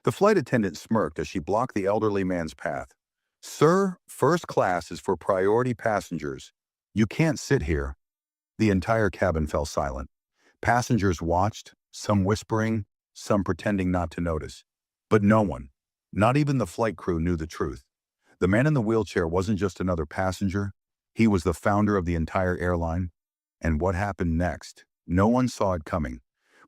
The flight attendant smirked as she blocked the elderly man's path. "Sir, first class is for priority passengers. You can't sit here." The entire cabin fell silent. Passengers watched, some whispering, some pretending not to notice. But no one, not even the flight crew, knew the truth. The man in the wheelchair wasn't just another passenger. He was the founder of the entire airline. And what happened next? No one saw it coming.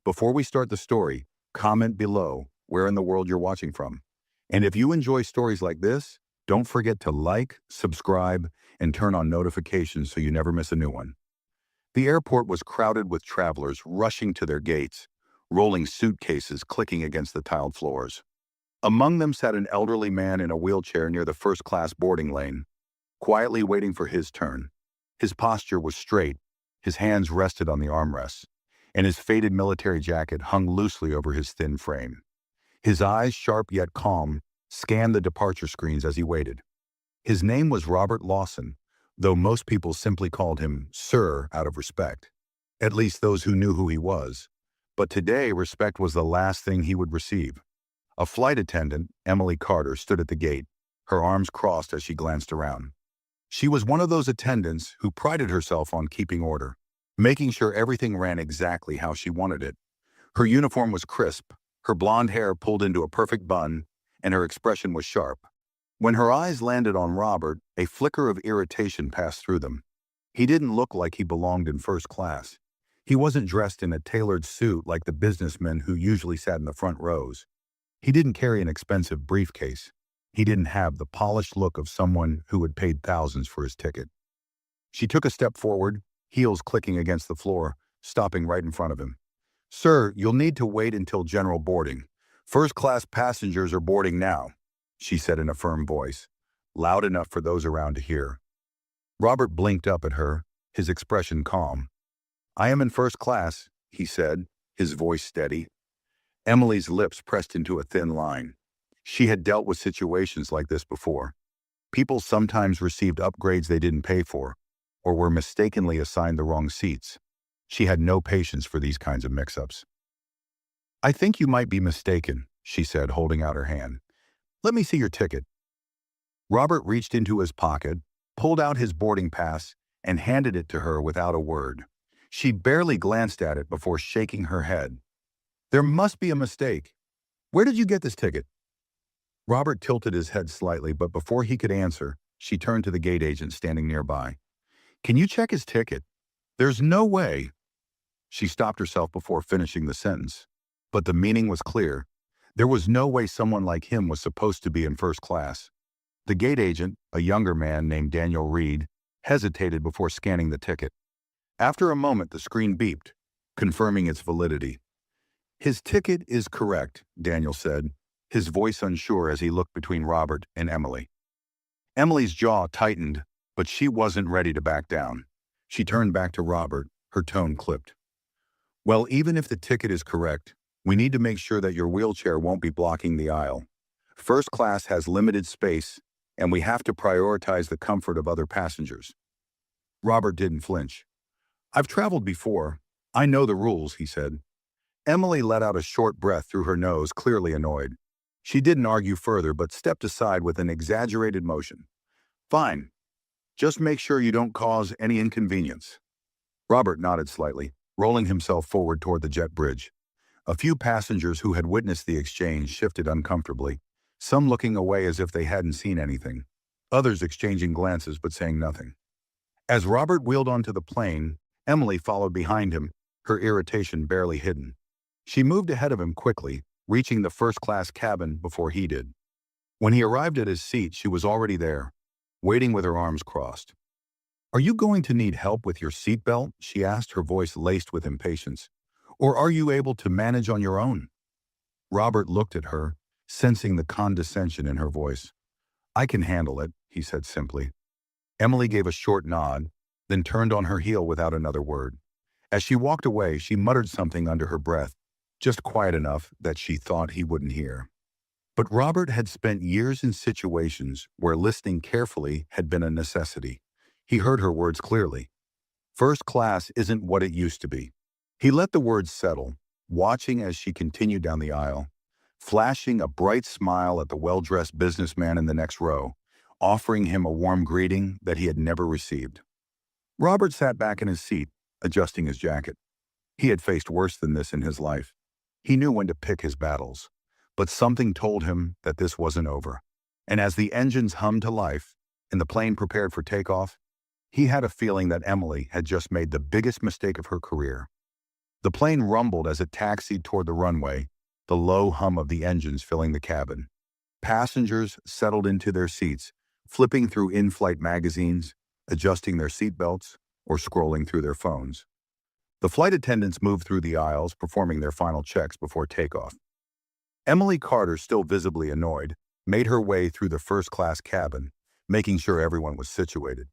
Before we start the story, comment below where in the world you're watching from. And if you enjoy stories like this, don't forget to like, subscribe, and turn on notifications so you never miss a new one. The airport was crowded with travelers rushing to their gates, rolling suitcases clicking against the tiled floors. Among them sat an elderly man in a wheelchair near the first-class boarding lane, quietly waiting for his turn. His posture was straight, his hands rested on the armrests, and his faded military jacket hung loosely over his thin frame. His eyes, sharp yet calm, scanned the departure screens as he waited. His name was Robert Lawson, though most people simply called him Sir out of respect. At least those who knew who he was. But today, respect was the last thing he would receive. A flight attendant, Emily Carter, stood at the gate, her arms crossed as she glanced around. She was one of those attendants who prided herself on keeping order, making sure everything ran exactly how she wanted it. Her uniform was crisp, her blonde hair pulled into a perfect bun, and her expression was sharp. When her eyes landed on Robert, a flicker of irritation passed through them. He didn't look like he belonged in first class. He wasn't dressed in a tailored suit like the businessmen who usually sat in the front rows. He didn't carry an expensive briefcase. He didn't have the polished look of someone who had paid thousands for his ticket. She took a step forward, heels clicking against the floor, stopping right in front of him. "Sir, you'll need to wait until general boarding. First-class passengers are boarding now," she said in a firm voice, loud enough for those around to hear. Robert blinked up at her, his expression calm. "I am in first class," he said, his voice steady. Emily's lips pressed into a thin line. She had dealt with situations like this before. People sometimes received upgrades they didn't pay for, or were mistakenly assigned the wrong seats. She had no patience for these kinds of mix-ups. "I think you might be mistaken," she said, holding out her hand. "Let me see your ticket." Robert reached into his pocket, pulled out his boarding pass, and handed it to her without a word. She barely glanced at it before shaking her head. "There must be a mistake. Where did you get this ticket?" Robert tilted his head slightly, but before he could answer, she turned to the gate agent standing nearby. "Can you check his ticket? There's no way." She stopped herself before finishing the sentence, but the meaning was clear. There was no way someone like him was supposed to be in first class. The gate agent, a younger man named Daniel Reed, hesitated before scanning the ticket. After a moment, the screen beeped, confirming its validity. "His ticket is correct," Daniel said, his voice unsure as he looked between Robert and Emily. Emily's jaw tightened, but she wasn't ready to back down. She turned back to Robert, her tone clipped. "Well, even if the ticket is correct, we need to make sure that your wheelchair won't be blocking the aisle. First class has limited space, and we have to prioritize the comfort of other passengers." Robert didn't flinch. "I've traveled before. I know the rules," he said. Emily let out a short breath through her nose, clearly annoyed. She didn't argue further, but stepped aside with an exaggerated motion. "Fine. Just make sure you don't cause any inconvenience." Robert nodded slightly, rolling himself forward toward the jet bridge. A few passengers who had witnessed the exchange shifted uncomfortably, some looking away as if they hadn't seen anything, others exchanging glances but saying nothing. As Robert wheeled onto the plane, Emily followed behind him, her irritation barely hidden. She moved ahead of him quickly, reaching the first-class cabin before he did. When he arrived at his seat, she was already there, waiting with her arms crossed. "Are you going to need help with your seatbelt?" she asked, her voice laced with impatience. "Or are you able to manage on your own?" Robert looked at her, sensing the condescension in her voice. "I can handle it," he said simply. Emily gave a short nod, then turned on her heel without another word. As she walked away, she muttered something under her breath, just quiet enough that she thought he wouldn't hear. But Robert had spent years in situations where listening carefully had been a necessity. He heard her words clearly. First class isn't what it used to be. He let the words settle, watching as she continued down the aisle. flashing a bright smile at the well-dressed businessman in the next row, offering him a warm greeting that he had never received. Robert sat back in his seat, adjusting his jacket. He had faced worse than this in his life. He knew when to pick his battles. But something told him that this wasn't over. And as the engines hummed to life and the plane prepared for takeoff, he had a feeling that Emily had just made the biggest mistake of her career. The plane rumbled as it taxied toward the runway, the low hum of the engines filling the cabin. Passengers settled into their seats, flipping through in-flight magazines, adjusting their seatbelts, or scrolling through their phones. The flight attendants moved through the aisles, performing their final checks before takeoff. Emily Carter, still visibly annoyed, made her way through the first-class cabin, making sure everyone was situated.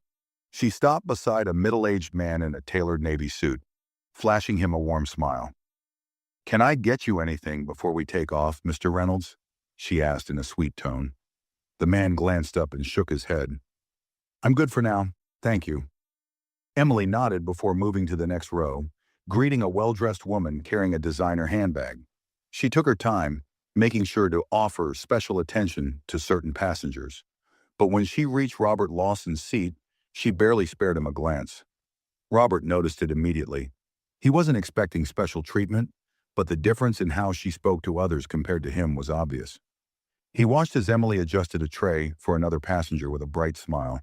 She stopped beside a middle-aged man in a tailored navy suit, flashing him a warm smile. "Can I get you anything before we take off, Mr. Reynolds?" she asked in a sweet tone. The man glanced up and shook his head. "I'm good for now, thank you." Emily nodded before moving to the next row, greeting a well-dressed woman carrying a designer handbag. She took her time, making sure to offer special attention to certain passengers. But when she reached Robert Lawson's seat, she barely spared him a glance. Robert noticed it immediately. He wasn't expecting special treatment, but the difference in how she spoke to others compared to him was obvious. He watched as Emily adjusted a tray for another passenger with a bright smile.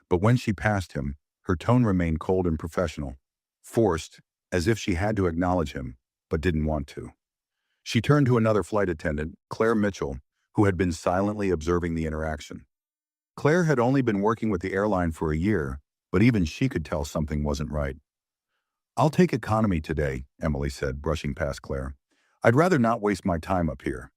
But when she passed him, her tone remained cold and professional, forced, as if she had to acknowledge him, but didn't want to. She turned to another flight attendant, Claire Mitchell, who had been silently observing the interaction. Claire had only been working with the airline for a year, but even she could tell something wasn't right. "I'll take economy today," Emily said, brushing past Claire. "I'd rather not waste my time up here."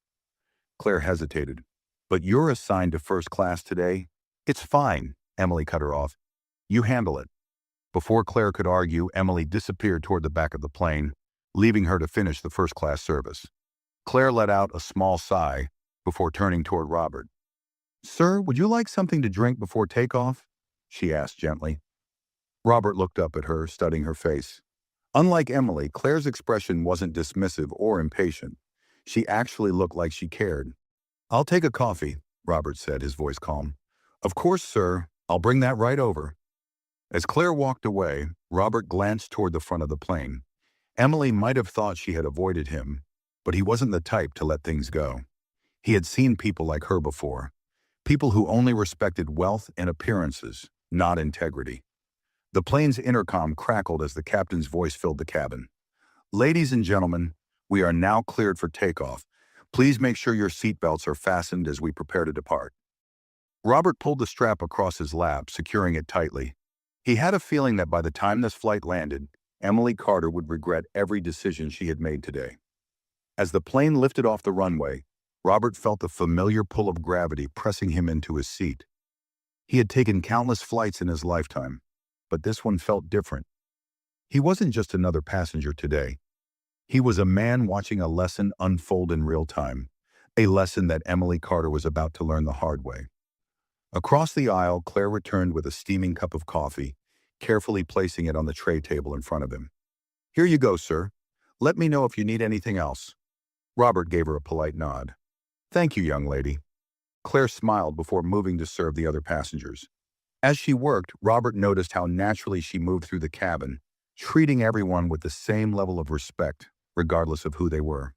Claire hesitated. "But you're assigned to first class today." "It's fine," Emily cut her off. "You handle it." Before Claire could argue, Emily disappeared toward the back of the plane, leaving her to finish the first-class service. Claire let out a small sigh before turning toward Robert. "Sir, would you like something to drink before takeoff?" she asked gently. Robert looked up at her, studying her face. Unlike Emily, Claire's expression wasn't dismissive or impatient. She actually looked like she cared. "I'll take a coffee," Robert said, his voice calm. "Of course, sir. I'll bring that right over." As Claire walked away, Robert glanced toward the front of the plane. Emily might have thought she had avoided him, but he wasn't the type to let things go. He had seen people like her before, people who only respected wealth and appearances, not integrity. The plane's intercom crackled as the captain's voice filled the cabin. "Ladies and gentlemen, we are now cleared for takeoff. Please make sure your seatbelts are fastened as we prepare to depart." Robert pulled the strap across his lap, securing it tightly. He had a feeling that by the time this flight landed, Emily Carter would regret every decision she had made today. As the plane lifted off the runway, Robert felt the familiar pull of gravity pressing him into his seat. He had taken countless flights in his lifetime, but this one felt different. He wasn't just another passenger today. He was a man watching a lesson unfold in real time, a lesson that Emily Carter was about to learn the hard way. Across the aisle, Claire returned with a steaming cup of coffee, carefully placing it on the tray table in front of him. "Here you go, sir. Let me know if you need anything else." Robert gave her a polite nod. "Thank you, young lady." Claire smiled before moving to serve the other passengers. As she worked, Robert noticed how naturally she moved through the cabin, treating everyone with the same level of respect, regardless of who they were.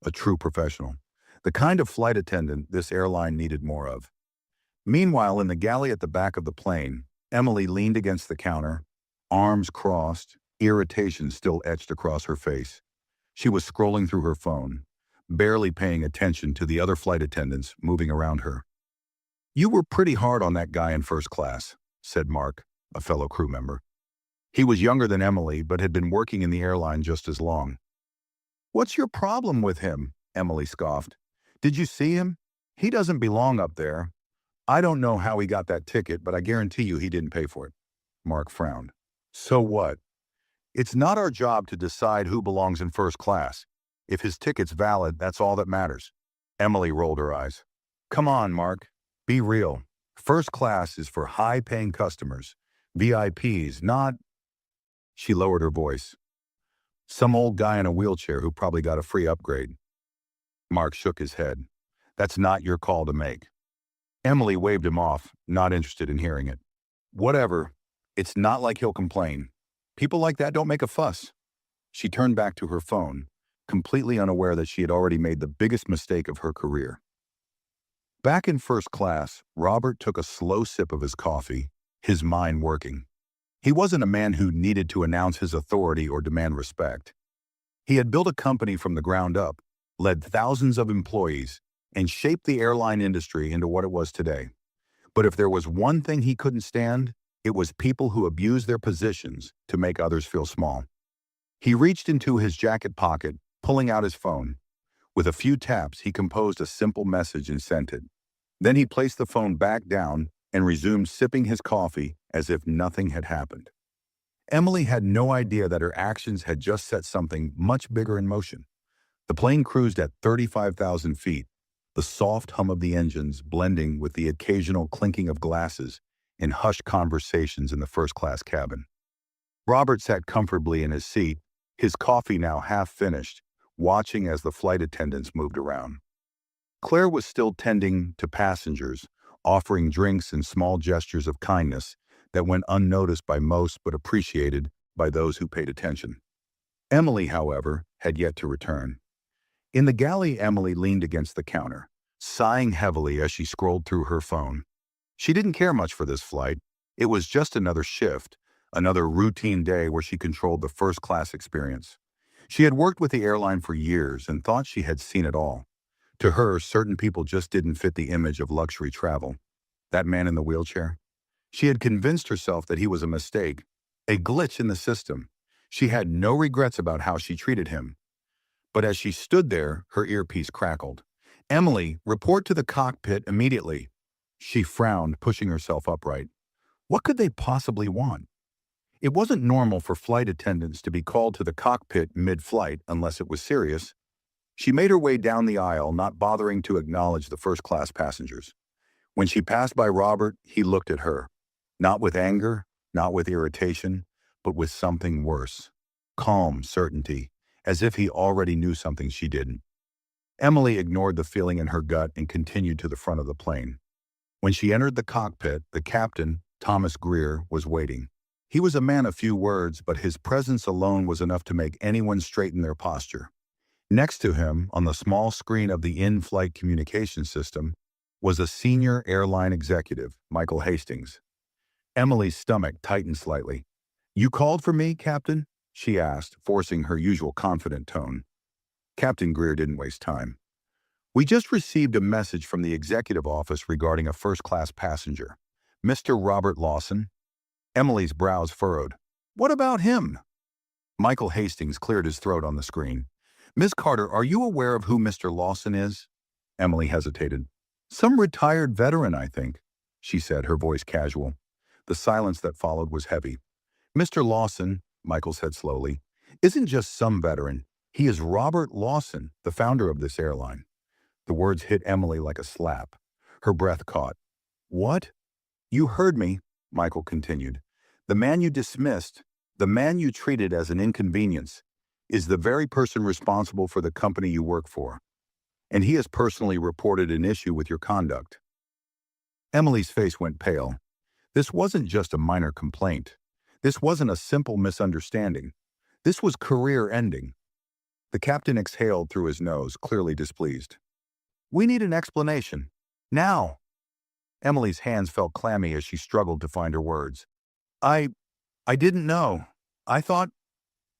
A true professional. The kind of flight attendant this airline needed more of. Meanwhile, in the galley at the back of the plane, Emily leaned against the counter, arms crossed, irritation still etched across her face. She was scrolling through her phone, barely paying attention to the other flight attendants moving around her. "You were pretty hard on that guy in first class," said Mark, a fellow crew member. He was younger than Emily, but had been working in the airline just as long. "What's your problem with him?" Emily scoffed. "Did you see him? He doesn't belong up there. I don't know how he got that ticket, but I guarantee you he didn't pay for it." Mark frowned. "So what? It's not our job to decide who belongs in first class. If his ticket's valid, that's all that matters." Emily rolled her eyes. "Come on, Mark. Be real. First class is for high-paying customers, VIPs, not—" She lowered her voice. "Some old guy in a wheelchair who probably got a free upgrade." Mark shook his head. That's not your call to make. Emily waved him off, not interested in hearing it. Whatever. It's not like he'll complain. People like that don't make a fuss. She turned back to her phone, completely unaware that she had already made the biggest mistake of her career. Back in first class, Robert took a slow sip of his coffee, his mind working. He wasn't a man who needed to announce his authority or demand respect. He had built a company from the ground up, led thousands of employees, and shaped the airline industry into what it was today. But if there was one thing he couldn't stand, it was people who abused their positions to make others feel small. He reached into his jacket pocket, pulling out his phone. With a few taps, he composed a simple message and sent it. Then he placed the phone back down and resumed sipping his coffee as if nothing had happened. Emily had no idea that her actions had just set something much bigger in motion. The plane cruised at 35,000 feet, the soft hum of the engines blending with the occasional clinking of glasses in hushed conversations in the first-class cabin. Robert sat comfortably in his seat, his coffee now half finished, watching as the flight attendants moved around. Claire was still tending to passengers, offering drinks and small gestures of kindness that went unnoticed by most but appreciated by those who paid attention. Emily, however, had yet to return. In the galley, Emily leaned against the counter, sighing heavily as she scrolled through her phone. She didn't care much for this flight. It was just another shift, another routine day where she controlled the first-class experience. She had worked with the airline for years and thought she had seen it all. To her, certain people just didn't fit the image of luxury travel. That man in the wheelchair? She had convinced herself that he was a mistake, a glitch in the system. She had no regrets about how she treated him. But as she stood there, her earpiece crackled. "Emily, report to the cockpit immediately." She frowned, pushing herself upright. What could they possibly want? It wasn't normal for flight attendants to be called to the cockpit mid-flight unless it was serious. She made her way down the aisle, not bothering to acknowledge the first-class passengers. When she passed by Robert, he looked at her. Not with anger, not with irritation, but with something worse. Calm certainty, as if he already knew something she didn't. Emily ignored the feeling in her gut and continued to the front of the plane. When she entered the cockpit, the captain, Thomas Greer, was waiting. He was a man of few words, but his presence alone was enough to make anyone straighten their posture. Next to him, on the small screen of the in-flight communication system, was a senior airline executive, Michael Hastings. Emily's stomach tightened slightly. "You called for me, Captain?" she asked, forcing her usual confident tone. Captain Greer didn't waste time. "We just received a message from the executive office regarding a first-class passenger, Mr. Robert Lawson." Emily's brows furrowed. "What about him?" Michael Hastings cleared his throat on the screen. "Miss Carter, are you aware of who Mr. Lawson is?" Emily hesitated. "Some retired veteran, I think," she said, her voice casual. The silence that followed was heavy. "Mr. Lawson," Michael said slowly, "isn't just some veteran. He is Robert Lawson, the founder of this airline." The words hit Emily like a slap. Her breath caught. "What?" "You heard me," Michael continued. "The man you dismissed, the man you treated as an inconvenience, is the very person responsible for the company you work for. And he has personally reported an issue with your conduct." Emily's face went pale. This wasn't just a minor complaint. This wasn't a simple misunderstanding. This was career-ending. The captain exhaled through his nose, clearly displeased. "We need an explanation. Now." Emily's hands felt clammy as she struggled to find her words. I didn't know. I thought—"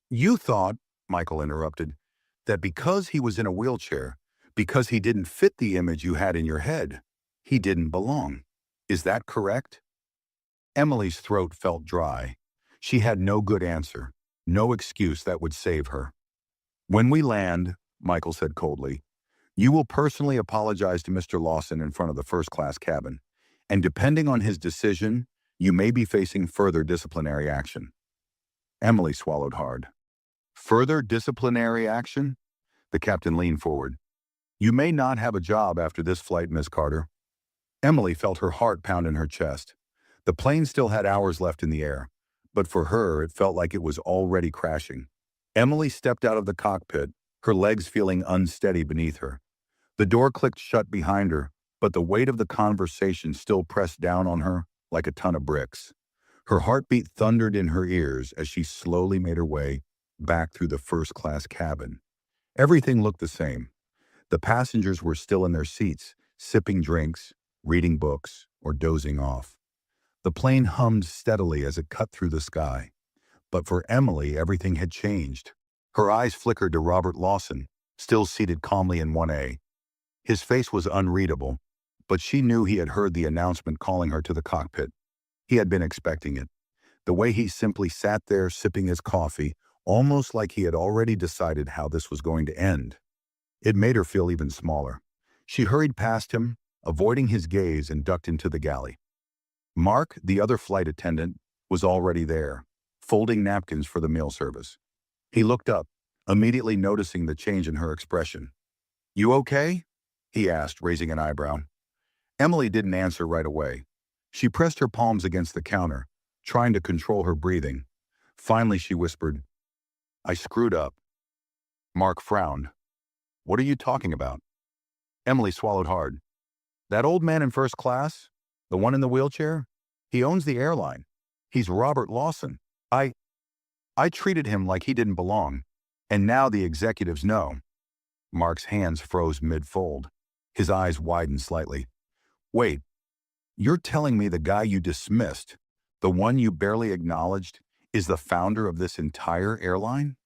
"You thought," Michael interrupted, "that because he was in a wheelchair, because he didn't fit the image you had in your head, he didn't belong. Is that correct?" Emily's throat felt dry. She had no good answer, no excuse that would save her. "When we land," Michael said coldly, "you will personally apologize to Mr. Lawson in front of the first-class cabin, and depending on his decision, you may be facing further disciplinary action." Emily swallowed hard. "Further disciplinary action?" The captain leaned forward. "You may not have a job after this flight, Miss Carter." Emily felt her heart pound in her chest. The plane still had hours left in the air, but for her it felt like it was already crashing. Emily stepped out of the cockpit, her legs feeling unsteady beneath her. The door clicked shut behind her, but the weight of the conversation still pressed down on her like a ton of bricks. Her heartbeat thundered in her ears as she slowly made her way back through the first-class cabin. Everything looked the same. The passengers were still in their seats, sipping drinks, reading books, or dozing off. The plane hummed steadily as it cut through the sky. But for Emily, everything had changed. Her eyes flickered to Robert Lawson, still seated calmly in 1A. His face was unreadable, but she knew he had heard the announcement calling her to the cockpit. He had been expecting it. The way he simply sat there sipping his coffee, almost like he had already decided how this was going to end. It made her feel even smaller. She hurried past him, avoiding his gaze, and ducked into the galley. Mark, the other flight attendant, was already there, folding napkins for the meal service. He looked up, immediately noticing the change in her expression. "You okay?" he asked, raising an eyebrow. Emily didn't answer right away. She pressed her palms against the counter, trying to control her breathing. Finally, she whispered, "I screwed up." Mark frowned. "What are you talking about?" Emily swallowed hard. "That old man in first class? The one in the wheelchair? He owns the airline. He's Robert Lawson. I treated him like he didn't belong, and now the executives know." Mark's hands froze mid-fold. His eyes widened slightly. "Wait, you're telling me the guy you dismissed, the one you barely acknowledged, is the founder of this entire airline?"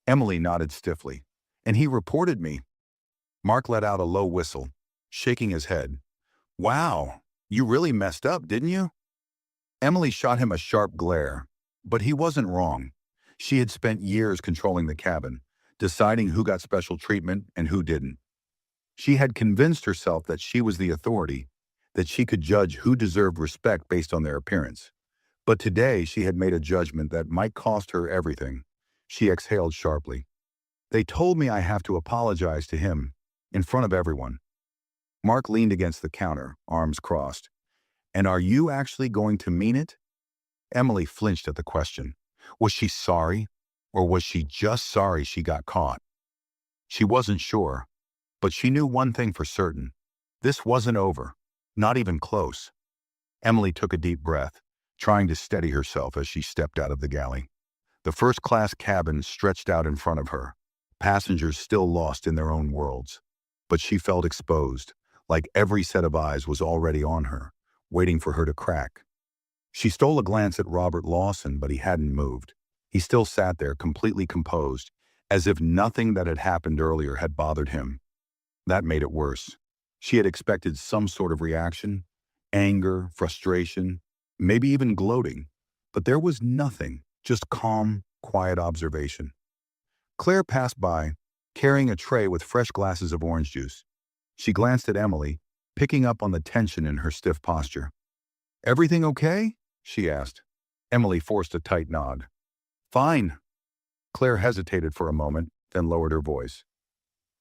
Emily nodded stiffly. "And he reported me." Mark let out a low whistle, shaking his head. "Wow, you really messed up, didn't you?" Emily shot him a sharp glare, but he wasn't wrong. She had spent years controlling the cabin, deciding who got special treatment and who didn't. She had convinced herself that she was the authority, that she could judge who deserved respect based on their appearance. But today she had made a judgment that might cost her everything. She exhaled sharply. "They told me I have to apologize to him, in front of everyone." Mark leaned against the counter, arms crossed. "And are you actually going to mean it?" Emily flinched at the question. Was she sorry, or was she just sorry she got caught? She wasn't sure, but she knew one thing for certain. This wasn't over, not even close. Emily took a deep breath, trying to steady herself as she stepped out of the galley. The first-class cabin stretched out in front of her, passengers still lost in their own worlds. But she felt exposed, like every set of eyes was already on her, waiting for her to crack. She stole a glance at Robert Lawson, but he hadn't moved. He still sat there, completely composed, as if nothing that had happened earlier had bothered him. That made it worse. She had expected some sort of reaction, anger, frustration, maybe even gloating. But there was nothing, just calm, quiet observation. Claire passed by, carrying a tray with fresh glasses of orange juice. She glanced at Emily, picking up on the tension in her stiff posture. "Everything okay?" she asked. Emily forced a tight nod. "Fine." Claire hesitated for a moment, then lowered her voice.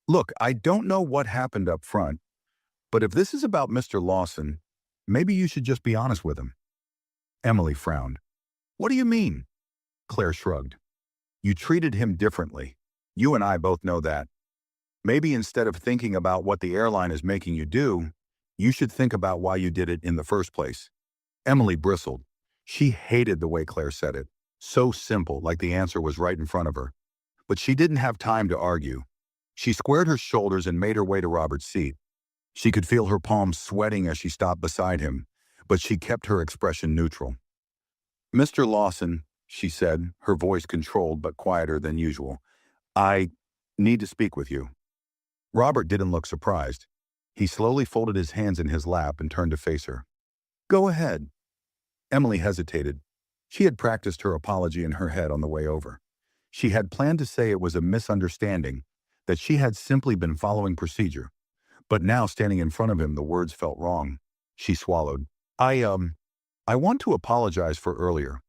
"Look, I don't know what happened up front, but if this is about Mr. Lawson, maybe you should just be honest with him." Emily frowned. "What do you mean?" Claire shrugged. "You treated him differently. You and I both know that. Maybe instead of thinking about what the airline is making you do, you should think about why you did it in the first place." Emily bristled. She hated the way Claire said it. So simple, like the answer was right in front of her. But she didn't have time to argue. She squared her shoulders and made her way to Robert's seat. She could feel her palms sweating as she stopped beside him, but she kept her expression neutral. "Mr. Lawson," she said, her voice controlled but quieter than usual, "I need to speak with you." Robert didn't look surprised. He slowly folded his hands in his lap and turned to face her. "Go ahead." Emily hesitated. She had practiced her apology in her head on the way over. She had planned to say it was a misunderstanding, that she had simply been following procedure. But now, standing in front of him, the words felt wrong. She swallowed. I want to apologize for earlier.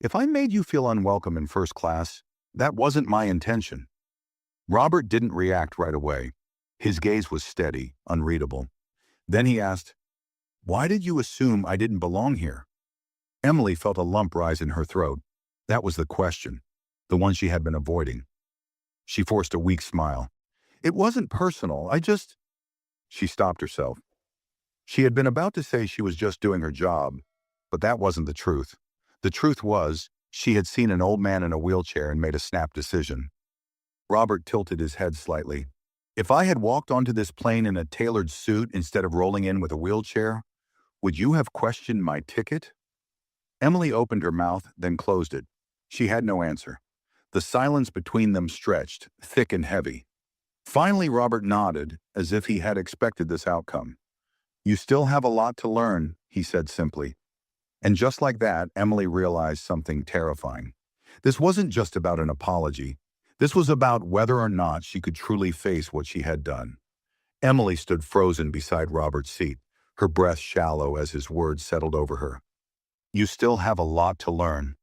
If I made you feel unwelcome in first class, that wasn't my intention." Robert didn't react right away. His gaze was steady, unreadable. Then he asked, "Why did you assume I didn't belong here?" Emily felt a lump rise in her throat. That was the question, the one she had been avoiding. She forced a weak smile. "It wasn't personal. She stopped herself. She had been about to say she was just doing her job, but that wasn't the truth. The truth was, she had seen an old man in a wheelchair and made a snap decision. Robert tilted his head slightly. If I had walked onto this plane in a tailored suit instead of rolling in with a wheelchair, would you have questioned my ticket? Emily opened her mouth, then closed it. She had no answer. The silence between them stretched, thick and heavy. Finally, Robert nodded, as if he had expected this outcome. You still have a lot to learn, he said simply. And just like that, Emily realized something terrifying. This wasn't just about an apology. This was about whether or not she could truly face what she had done. Emily stood frozen beside Robert's seat, her breath shallow as his words settled over her. You still have a lot to learn.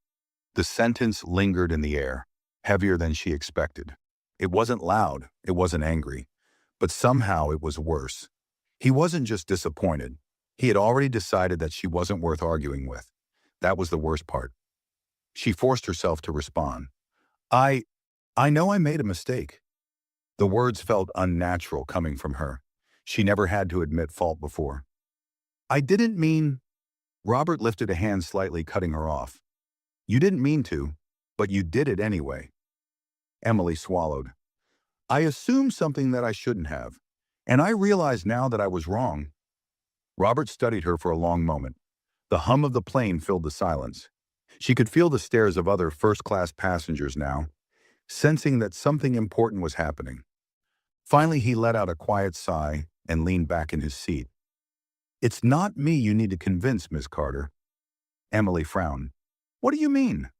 The sentence lingered in the air, heavier than she expected. It wasn't loud, it wasn't angry, but somehow it was worse. He wasn't just disappointed. He had already decided that she wasn't worth arguing with. That was the worst part. She forced herself to respond. I know I made a mistake. The words felt unnatural coming from her. She never had to admit fault before. I didn't mean... Robert lifted a hand slightly, cutting her off. You didn't mean to, but you did it anyway. Emily swallowed. I assumed something that I shouldn't have, and I realize now that I was wrong. Robert studied her for a long moment. The hum of the plane filled the silence. She could feel the stares of other first-class passengers now, sensing that something important was happening. Finally, he let out a quiet sigh and leaned back in his seat. It's not me you need to convince, Miss Carter. Emily frowned. What do you mean?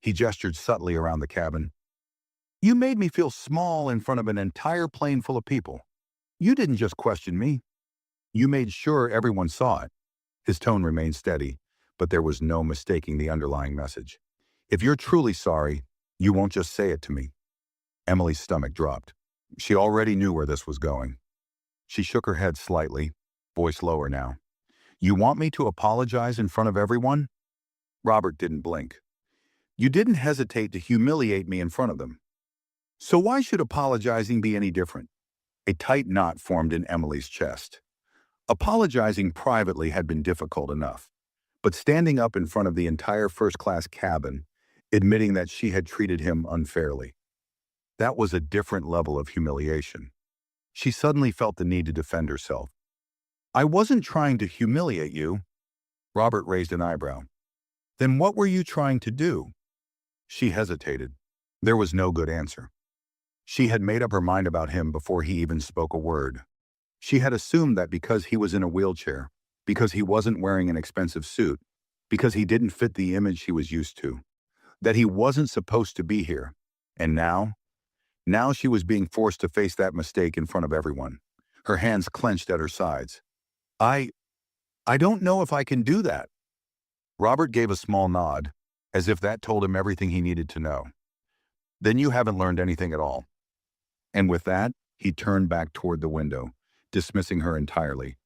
He gestured subtly around the cabin. You made me feel small in front of an entire plane full of people. You didn't just question me. You made sure everyone saw it. His tone remained steady, but there was no mistaking the underlying message. If you're truly sorry, you won't just say it to me. Emily's stomach dropped. She already knew where this was going. She shook her head slightly, voice lower now. You want me to apologize in front of everyone? Robert didn't blink. You didn't hesitate to humiliate me in front of them. So why should apologizing be any different? A tight knot formed in Emily's chest. Apologizing privately had been difficult enough, but standing up in front of the entire first-class cabin, admitting that she had treated him unfairly, that was a different level of humiliation. She suddenly felt the need to defend herself. I wasn't trying to humiliate you. Robert raised an eyebrow. Then what were you trying to do? She hesitated. There was no good answer. She had made up her mind about him before he even spoke a word. She had assumed that because he was in a wheelchair, because he wasn't wearing an expensive suit, because he didn't fit the image she was used to, that he wasn't supposed to be here. And now she was being forced to face that mistake in front of everyone. Her hands clenched at her sides. I don't know if I can do that. Robert gave a small nod, as if that told him everything he needed to know. Then you haven't learned anything at all. And with that, he turned back toward the window, dismissing her entirely.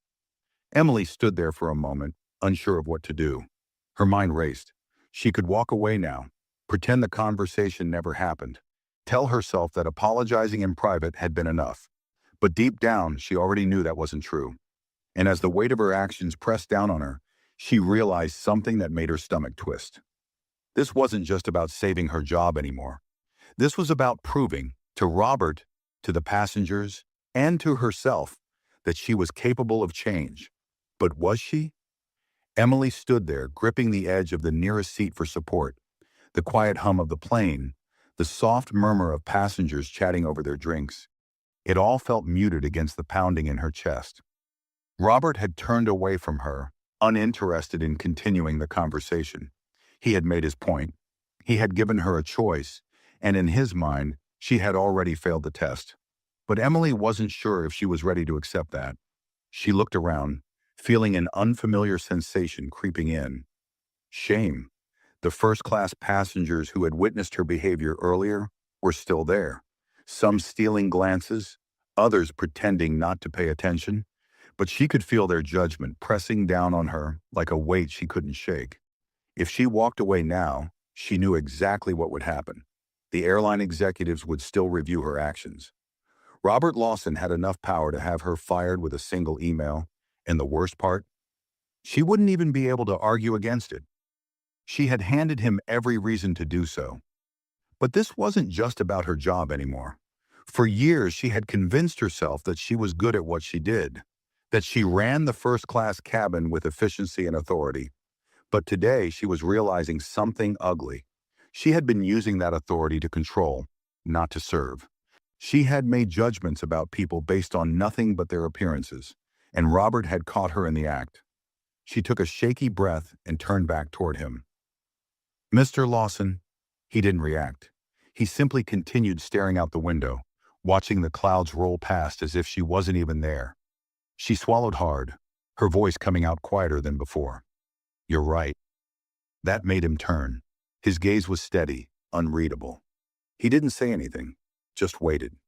Emily stood there for a moment, unsure of what to do. Her mind raced. She could walk away now, pretend the conversation never happened, tell herself that apologizing in private had been enough. But deep down, she already knew that wasn't true. And as the weight of her actions pressed down on her, she realized something that made her stomach twist. This wasn't just about saving her job anymore. This was about proving, to Robert, to the passengers, and to herself, that she was capable of change. But was she? Emily stood there, gripping the edge of the nearest seat for support. The quiet hum of the plane, the soft murmur of passengers chatting over their drinks. It all felt muted against the pounding in her chest. Robert had turned away from her, uninterested in continuing the conversation. He had made his point. He had given her a choice, and in his mind, she had already failed the test. But Emily wasn't sure if she was ready to accept that. She looked around, feeling an unfamiliar sensation creeping in. Shame. The first-class passengers who had witnessed her behavior earlier were still there. Some stealing glances, others pretending not to pay attention. But she could feel their judgment pressing down on her like a weight she couldn't shake. If she walked away now, she knew exactly what would happen. The airline executives would still review her actions. Robert Lawson had enough power to have her fired with a single email, and the worst part, she wouldn't even be able to argue against it. She had handed him every reason to do so. But this wasn't just about her job anymore. For years, she had convinced herself that she was good at what she did, that she ran the first-class cabin with efficiency and authority. But today, she was realizing something ugly. She had been using that authority to control, not to serve. She had made judgments about people based on nothing but their appearances, and Robert had caught her in the act. She took a shaky breath and turned back toward him. "Mr. Lawson." He didn't react. He simply continued staring out the window, watching the clouds roll past as if she wasn't even there. She swallowed hard, her voice coming out quieter than before. "You're right." That made him turn. His gaze was steady, unreadable. He didn't say anything, just waited.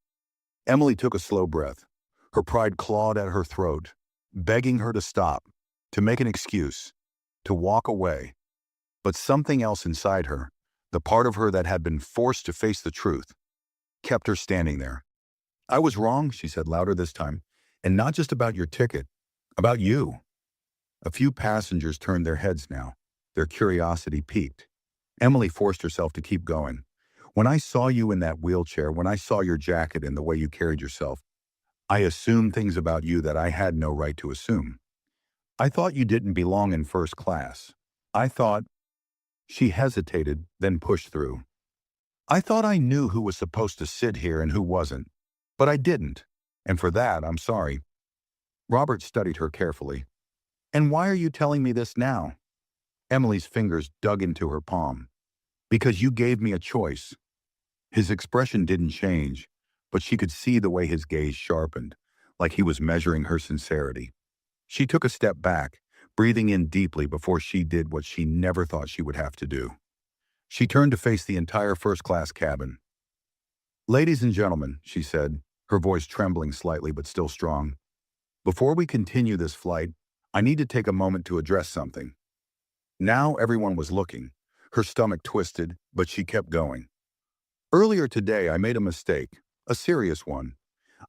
Emily took a slow breath. Her pride clawed at her throat, begging her to stop, to make an excuse, to walk away. But something else inside her, the part of her that had been forced to face the truth, kept her standing there. "I was wrong," she said louder this time, "and not just about your ticket, about you." A few passengers turned their heads now, their curiosity piqued. Emily forced herself to keep going. "When I saw you in that wheelchair, when I saw your jacket and the way you carried yourself, I assumed things about you that I had no right to assume. I thought you didn't belong in first class. I thought—" She hesitated, then pushed through. "I thought I knew who was supposed to sit here and who wasn't. But I didn't. And for that, I'm sorry." Robert studied her carefully. "And why are you telling me this now?" Emily's fingers dug into her palm. "Because you gave me a choice." His expression didn't change, but she could see the way his gaze sharpened, like he was measuring her sincerity. She took a step back, breathing in deeply before she did what she never thought she would have to do. She turned to face the entire first-class cabin. "Ladies and gentlemen," she said, her voice trembling slightly but still strong, "before we continue this flight, I need to take a moment to address something." Now everyone was looking. Her stomach twisted, but she kept going. "Earlier today, I made a mistake, a serious one.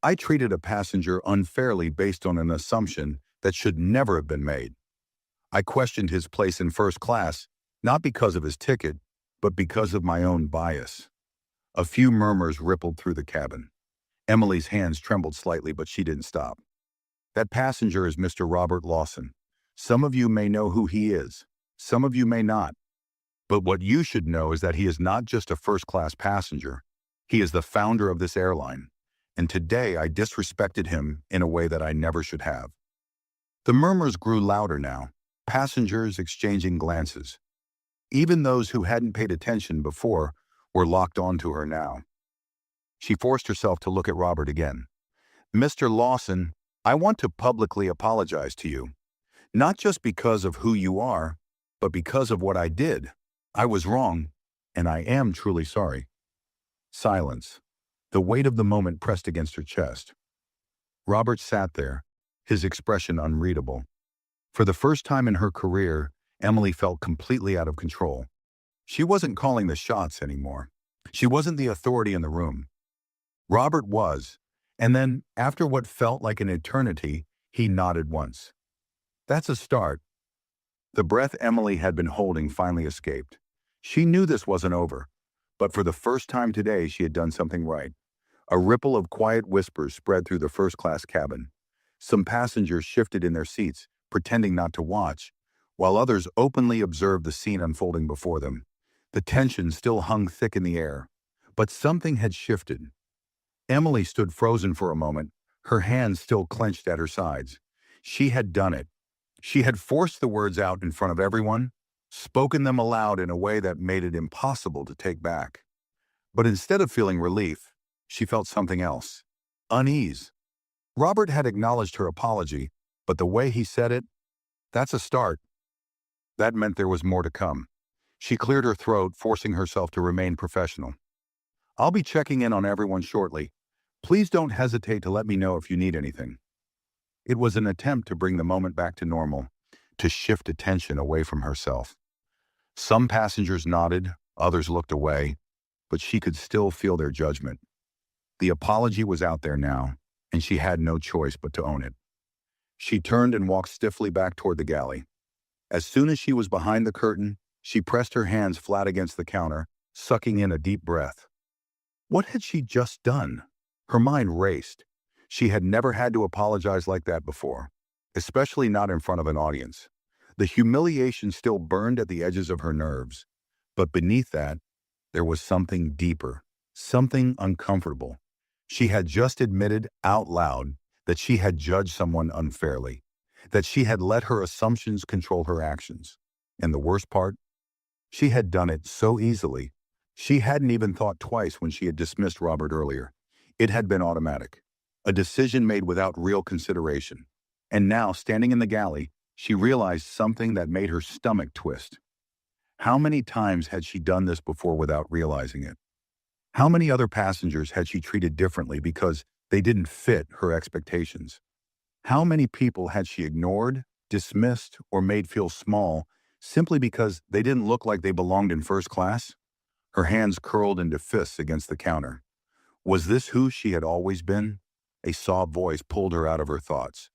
I treated a passenger unfairly based on an assumption that should never have been made. I questioned his place in first class, not because of his ticket, but because of my own bias." A few murmurs rippled through the cabin. Emily's hands trembled slightly, but she didn't stop. "That passenger is Mr. Robert Lawson. Some of you may know who he is. Some of you may not. But what you should know is that he is not just a first-class passenger. He is the founder of this airline. And today I disrespected him in a way that I never should have." The murmurs grew louder now, passengers exchanging glances. Even those who hadn't paid attention before were locked onto her now. She forced herself to look at Robert again. "Mr. Lawson, I want to publicly apologize to you. Not just because of who you are, but because of what I did. I was wrong, and I am truly sorry." Silence. The weight of the moment pressed against her chest. Robert sat there, his expression unreadable. For the first time in her career, Emily felt completely out of control. She wasn't calling the shots anymore. She wasn't the authority in the room. Robert was, and then, after what felt like an eternity, he nodded once. "That's a start." The breath Emily had been holding finally escaped. She knew this wasn't over, but for the first time today she had done something right. A ripple of quiet whispers spread through the first-class cabin. Some passengers shifted in their seats, pretending not to watch, while others openly observed the scene unfolding before them. The tension still hung thick in the air, but something had shifted. Emily stood frozen for a moment, her hands still clenched at her sides. She had done it. She had forced the words out in front of everyone, spoken them aloud in a way that made it impossible to take back. But instead of feeling relief, she felt something else. Unease. Robert had acknowledged her apology, but the way he said it, "That's a start." That meant there was more to come. She cleared her throat, forcing herself to remain professional. "I'll be checking in on everyone shortly. Please don't hesitate to let me know if you need anything." It was an attempt to bring the moment back to normal, to shift attention away from herself. Some passengers nodded, others looked away, but she could still feel their judgment. The apology was out there now, and she had no choice but to own it. She turned and walked stiffly back toward the galley. As soon as she was behind the curtain, she pressed her hands flat against the counter, sucking in a deep breath. What had she just done? Her mind raced. She had never had to apologize like that before, especially not in front of an audience. The humiliation still burned at the edges of her nerves, but beneath that, there was something deeper, something uncomfortable. She had just admitted out loud that she had judged someone unfairly, that she had let her assumptions control her actions. And the worst part, she had done it so easily. She hadn't even thought twice when she had dismissed Robert earlier. It had been automatic, a decision made without real consideration. And now, standing in the galley, she realized something that made her stomach twist. How many times had she done this before without realizing it? How many other passengers had she treated differently because they didn't fit her expectations? How many people had she ignored, dismissed, or made feel small simply because they didn't look like they belonged in first class? Her hands curled into fists against the counter. Was this who she had always been? A soft voice pulled her out of her thoughts.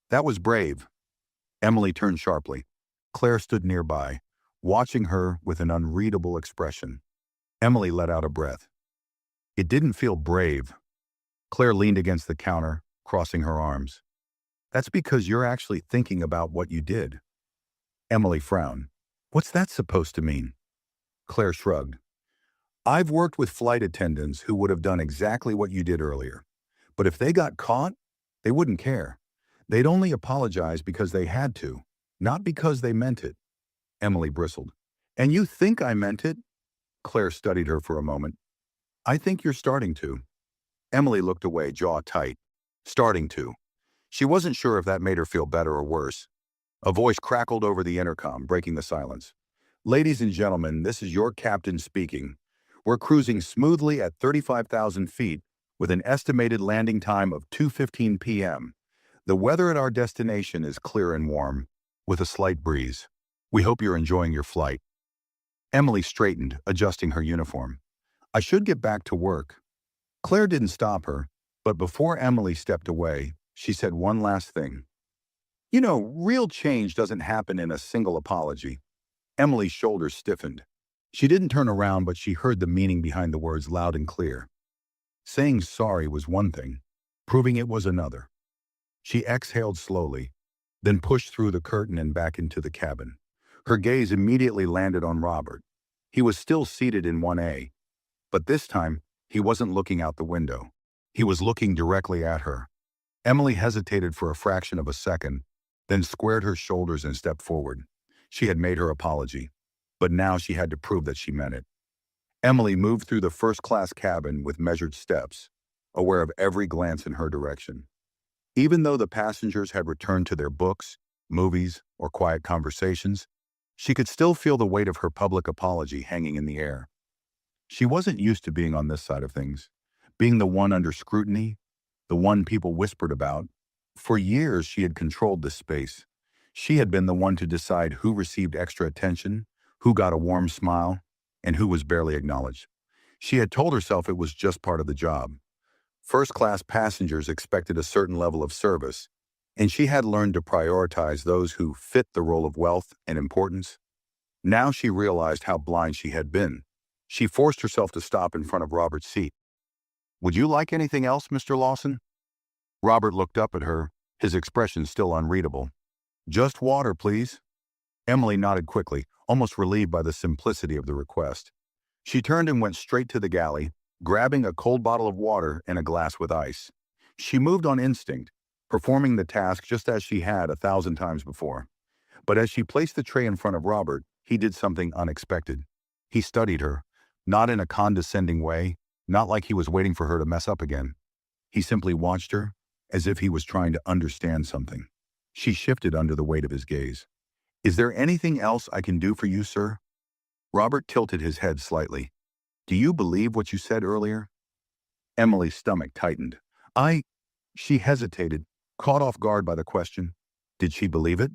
That was brave. Emily turned sharply. Claire stood nearby, watching her with an unreadable expression. Emily let out a breath. It didn't feel brave. Claire leaned against the counter, crossing her arms. That's because you're actually thinking about what you did. Emily frowned. What's that supposed to mean? Claire shrugged. I've worked with flight attendants who would have done exactly what you did earlier. But if they got caught, they wouldn't care. They'd only apologize because they had to, not because they meant it. Emily bristled. And you think I meant it? Claire studied her for a moment. I think you're starting to. Emily looked away, jaw tight. Starting to. She wasn't sure if that made her feel better or worse. A voice crackled over the intercom, breaking the silence. Ladies and gentlemen, this is your captain speaking. We're cruising smoothly at 35,000 feet with an estimated landing time of 2:15 p.m. The weather at our destination is clear and warm, with a slight breeze. We hope you're enjoying your flight. Emily straightened, adjusting her uniform. I should get back to work. Claire didn't stop her, but before Emily stepped away, she said one last thing. You know, real change doesn't happen in a single apology. Emily's shoulders stiffened. She didn't turn around, but she heard the meaning behind the words loud and clear. Saying sorry was one thing, proving it was another. She exhaled slowly, then pushed through the curtain and back into the cabin. Her gaze immediately landed on Robert. He was still seated in 1A, but this time, he wasn't looking out the window. He was looking directly at her. Emily hesitated for a fraction of a second, then squared her shoulders and stepped forward. She had made her apology, but now she had to prove that she meant it. Emily moved through the first-class cabin with measured steps, aware of every glance in her direction. Even though the passengers had returned to their books, movies, or quiet conversations, she could still feel the weight of her public apology hanging in the air. She wasn't used to being on this side of things, being the one under scrutiny, the one people whispered about. For years, she had controlled this space. She had been the one to decide who received extra attention, who got a warm smile, and who was barely acknowledged. She had told herself it was just part of the job. First-class passengers expected a certain level of service, and she had learned to prioritize those who fit the role of wealth and importance. Now she realized how blind she had been. She forced herself to stop in front of Robert's seat. Would you like anything else, Mr. Lawson? Robert looked up at her, his expression still unreadable. Just water, please. Emily nodded quickly, almost relieved by the simplicity of the request. She turned and went straight to the galley, grabbing a cold bottle of water and a glass with ice. She moved on instinct, performing the task just as she had 1,000 times before. But as she placed the tray in front of Robert, he did something unexpected. He studied her, not in a condescending way, not like he was waiting for her to mess up again. He simply watched her, as if he was trying to understand something. She shifted under the weight of his gaze. Is there anything else I can do for you, sir? Robert tilted his head slightly. Do you believe what you said earlier? Emily's stomach tightened. She hesitated, caught off guard by the question. Did she believe it?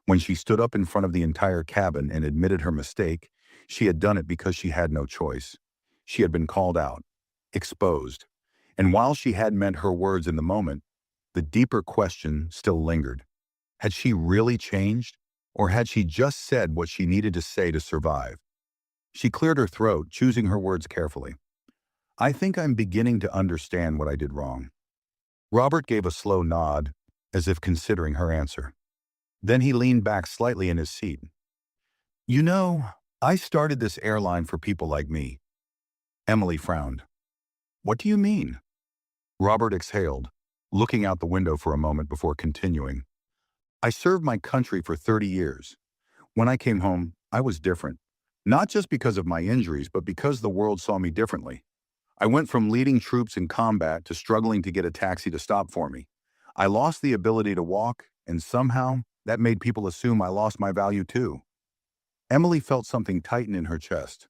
When she stood up in front of the entire cabin and admitted her mistake, she had done it because she had no choice. She had been called out, exposed, And while she had meant her words in the moment, the deeper question still lingered. Had she really changed? Or had she just said what she needed to say to survive? She cleared her throat, choosing her words carefully. I think I'm beginning to understand what I did wrong. Robert gave a slow nod, as if considering her answer. Then he leaned back slightly in his seat. You know, I started this airline for people like me. Emily frowned. What do you mean? Robert exhaled, looking out the window for a moment before continuing. I served my country for 30 years. When I came home, I was different. Not just because of my injuries, but because the world saw me differently. I went from leading troops in combat to struggling to get a taxi to stop for me. I lost the ability to walk, and somehow that made people assume I lost my value too. Emily felt something tighten in her chest.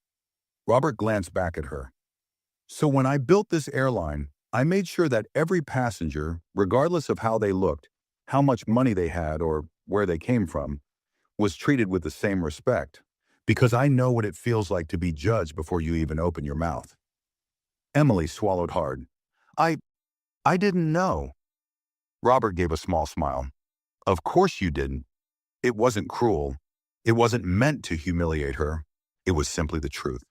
Robert glanced back at her. So when I built this airline, I made sure that every passenger, regardless of how they looked, how much money they had, or where they came from, was treated with the same respect, because I know what it feels like to be judged before you even open your mouth. Emily swallowed hard. I didn't know. Robert gave a small smile. Of course you didn't. It wasn't cruel. It wasn't meant to humiliate her. It was simply the truth.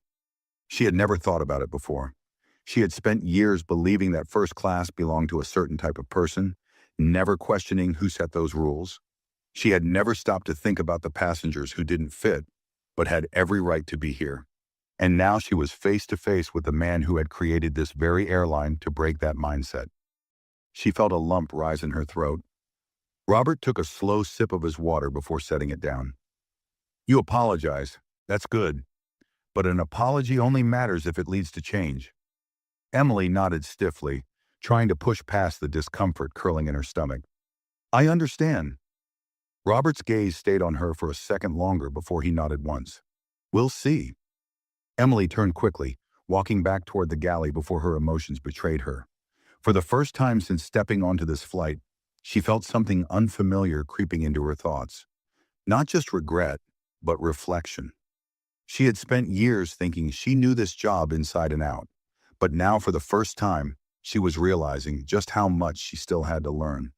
She had never thought about it before. She had spent years believing that first class belonged to a certain type of person, never questioning who set those rules. She had never stopped to think about the passengers who didn't fit, but had every right to be here. And now she was face to face with the man who had created this very airline to break that mindset. She felt a lump rise in her throat. Robert took a slow sip of his water before setting it down. You apologize. That's good. But an apology only matters if it leads to change. Emily nodded stiffly, trying to push past the discomfort curling in her stomach. I understand. Robert's gaze stayed on her for a second longer before he nodded once. We'll see. Emily turned quickly, walking back toward the galley before her emotions betrayed her. For the first time since stepping onto this flight, she felt something unfamiliar creeping into her thoughts. Not just regret, but reflection. She had spent years thinking she knew this job inside and out, but now for the first time, she was realizing just how much she still had to learn.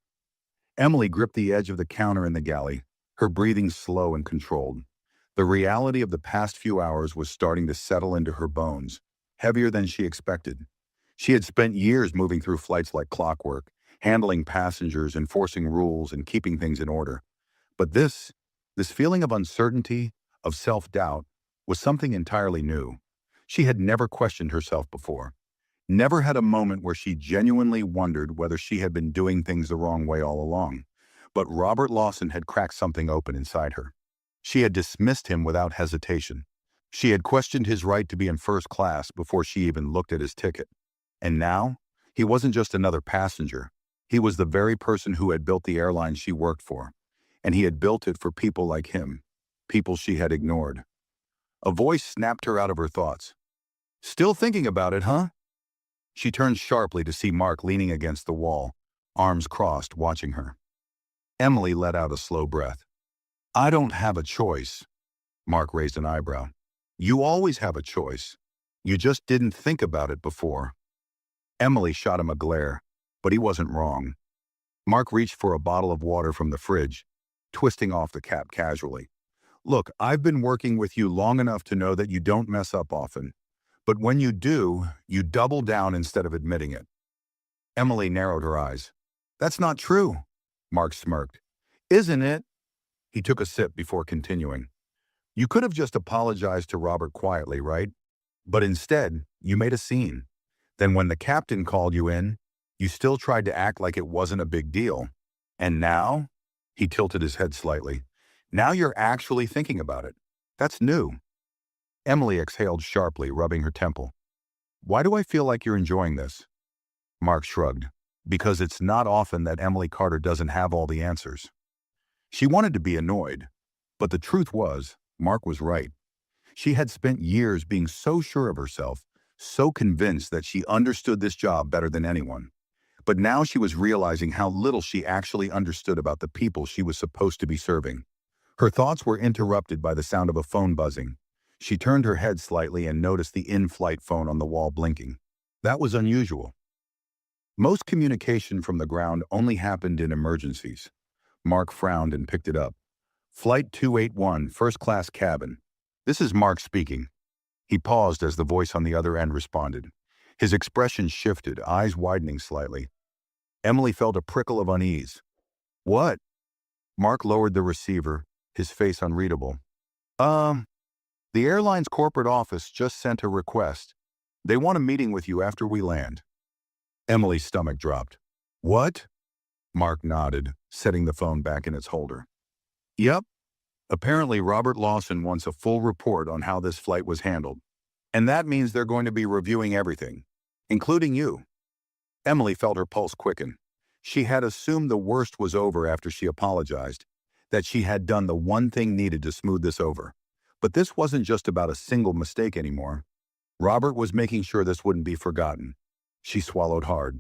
Emily gripped the edge of the counter in the galley, her breathing slow and controlled. The reality of the past few hours was starting to settle into her bones, heavier than she expected. She had spent years moving through flights like clockwork, handling passengers, enforcing rules, and keeping things in order. But this feeling of uncertainty, of self-doubt, was something entirely new. She had never questioned herself before. Never had a moment where she genuinely wondered whether she had been doing things the wrong way all along. But Robert Lawson had cracked something open inside her. She had dismissed him without hesitation. She had questioned his right to be in first class before she even looked at his ticket. And now, he wasn't just another passenger. He was the very person who had built the airline she worked for. And he had built it for people like him, people she had ignored. A voice snapped her out of her thoughts. Still thinking about it, huh? She turned sharply to see Mark leaning against the wall, arms crossed, watching her. Emily let out a slow breath. I don't have a choice. Mark raised an eyebrow. You always have a choice. You just didn't think about it before. Emily shot him a glare, but he wasn't wrong. Mark reached for a bottle of water from the fridge, twisting off the cap casually. Look, I've been working with you long enough to know that you don't mess up often. But when you do, you double down instead of admitting it. Emily narrowed her eyes. That's not true, Mark smirked. Isn't it? He took a sip before continuing. You could have just apologized to Robert quietly, right? But instead, you made a scene. Then when the captain called you in, you still tried to act like it wasn't a big deal. And now? He tilted his head slightly. Now you're actually thinking about it. That's new. Emily exhaled sharply, rubbing her temple. Why do I feel like you're enjoying this? Mark shrugged. Because it's not often that Emily Carter doesn't have all the answers. She wanted to be annoyed, but the truth was, Mark was right. She had spent years being so sure of herself, so convinced that she understood this job better than anyone. But now she was realizing how little she actually understood about the people she was supposed to be serving. Her thoughts were interrupted by the sound of a phone buzzing. She turned her head slightly and noticed the in-flight phone on the wall blinking. That was unusual. Most communication from the ground only happened in emergencies. Mark frowned and picked it up. Flight 281, first class cabin. This is Mark speaking. He paused as the voice on the other end responded. His expression shifted, eyes widening slightly. Emily felt a prickle of unease. What? Mark lowered the receiver, his face unreadable. The airline's corporate office just sent a request. They want a meeting with you after we land. Emily's stomach dropped. What? Mark nodded, setting the phone back in its holder. Yep. Apparently Robert Lawson wants a full report on how this flight was handled. And that means they're going to be reviewing everything, including you. Emily felt her pulse quicken. She had assumed the worst was over after she apologized, that she had done the one thing needed to smooth this over. But this wasn't just about a single mistake anymore. Robert was making sure this wouldn't be forgotten. She swallowed hard.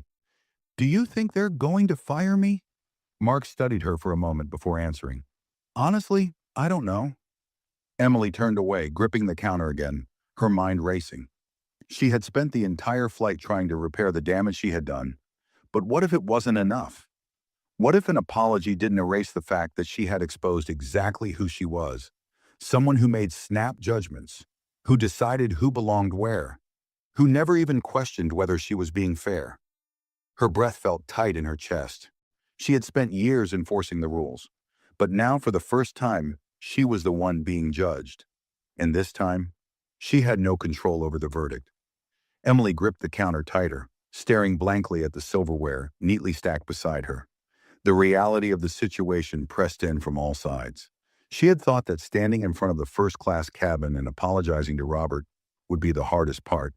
Do you think they're going to fire me? Mark studied her for a moment before answering. Honestly, I don't know. Emily turned away, gripping the counter again, her mind racing. She had spent the entire flight trying to repair the damage she had done. But what if it wasn't enough? What if an apology didn't erase the fact that she had exposed exactly who she was? Someone who made snap judgments, who decided who belonged where, who never even questioned whether she was being fair. Her breath felt tight in her chest. She had spent years enforcing the rules, but now for the first time, she was the one being judged. And this time, she had no control over the verdict. Emily gripped the counter tighter, staring blankly at the silverware neatly stacked beside her. The reality of the situation pressed in from all sides. She had thought that standing in front of the first-class cabin and apologizing to Robert would be the hardest part,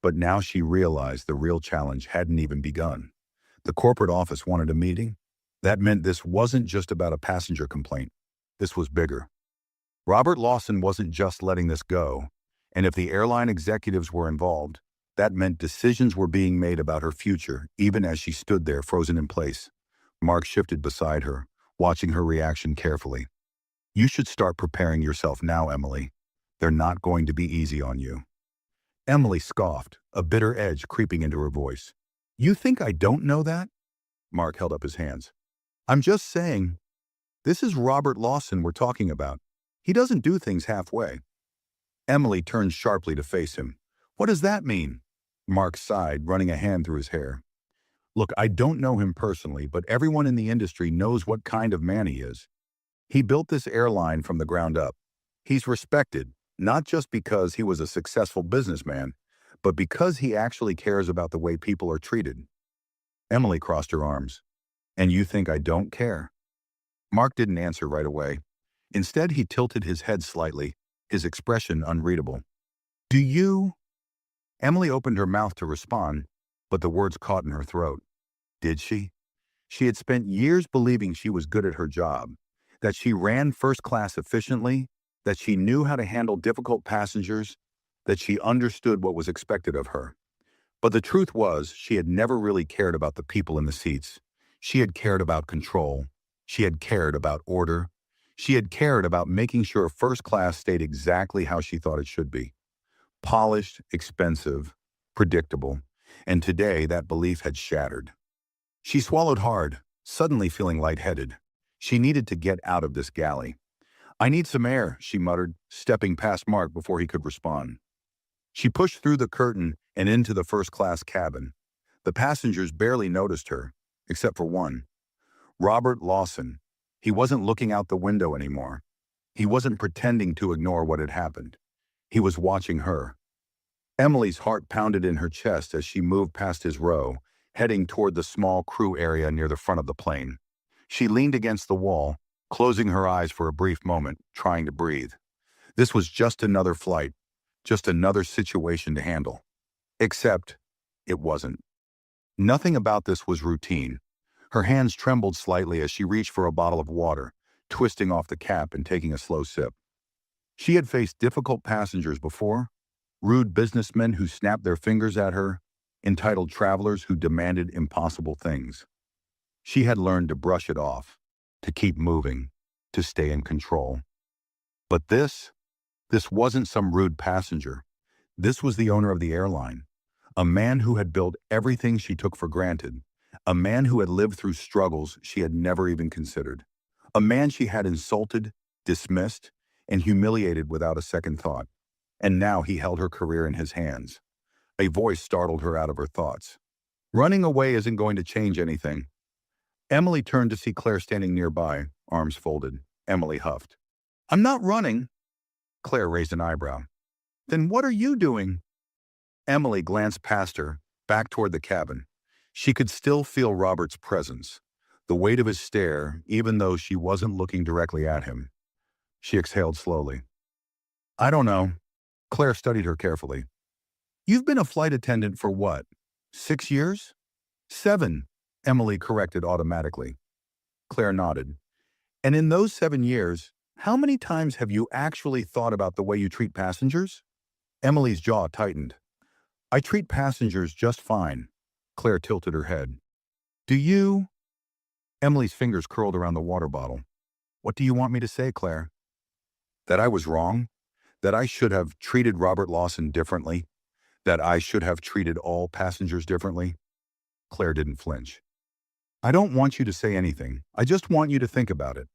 but now she realized the real challenge hadn't even begun. The corporate office wanted a meeting. That meant this wasn't just about a passenger complaint. This was bigger. Robert Lawson wasn't just letting this go, and if the airline executives were involved, that meant decisions were being made about her future, even as she stood there frozen in place. Mark shifted beside her, watching her reaction carefully. You should start preparing yourself now, Emily. They're not going to be easy on you. Emily scoffed, a bitter edge creeping into her voice. You think I don't know that? Mark held up his hands. I'm just saying, this is Robert Lawson we're talking about. He doesn't do things halfway. Emily turned sharply to face him. What does that mean? Mark sighed, running a hand through his hair. Look, I don't know him personally, but everyone in the industry knows what kind of man he is. He built this airline from the ground up. He's respected, not just because he was a successful businessman, but because he actually cares about the way people are treated. Emily crossed her arms. And you think I don't care? Mark didn't answer right away. Instead, he tilted his head slightly, his expression unreadable. Do you? Emily opened her mouth to respond, but the words caught in her throat. Did she? She had spent years believing she was good at her job, that she ran first class efficiently, that she knew how to handle difficult passengers, that she understood what was expected of her. But the truth was, she had never really cared about the people in the seats. She had cared about control. She had cared about order. She had cared about making sure first class stayed exactly how she thought it should be. Polished, expensive, predictable. And today, that belief had shattered. She swallowed hard, suddenly feeling lightheaded. She needed to get out of this galley. I need some air, she muttered, stepping past Mark before he could respond. She pushed through the curtain and into the first-class cabin. The passengers barely noticed her, except for one. Robert Lawson. He wasn't looking out the window anymore. He wasn't pretending to ignore what had happened. He was watching her. Emily's heart pounded in her chest as she moved past his row, heading toward the small crew area near the front of the plane. She leaned against the wall, closing her eyes for a brief moment, trying to breathe. This was just another flight, just another situation to handle. Except, it wasn't. Nothing about this was routine. Her hands trembled slightly as she reached for a bottle of water, twisting off the cap and taking a slow sip. She had faced difficult passengers before, rude businessmen who snapped their fingers at her, entitled travelers who demanded impossible things. She had learned to brush it off, to keep moving, to stay in control. But this wasn't some rude passenger. This was the owner of the airline, A man who had built everything she took for granted. A man who had lived through struggles she had never even considered. A man she had insulted, dismissed, and humiliated without a second thought. And now he held her career in his hands. A voice startled her out of her thoughts. Running away isn't going to change anything. Emily turned to see Claire standing nearby, arms folded. Emily huffed. I'm not running. Claire raised an eyebrow. Then what are you doing? Emily glanced past her, back toward the cabin. She could still feel Robert's presence, the weight of his stare, even though she wasn't looking directly at him. She exhaled slowly. I don't know. Claire studied her carefully. You've been a flight attendant for what? 6 years? 7, Emily corrected automatically. Claire nodded. And in those 7 years, how many times have you actually thought about the way you treat passengers? Emily's jaw tightened. I treat passengers just fine. Claire tilted her head. Do you? Emily's fingers curled around the water bottle. What do you want me to say, Claire? That I was wrong? That I should have treated Robert Lawson differently? That I should have treated all passengers differently? Claire didn't flinch. I don't want you to say anything. I just want you to think about it.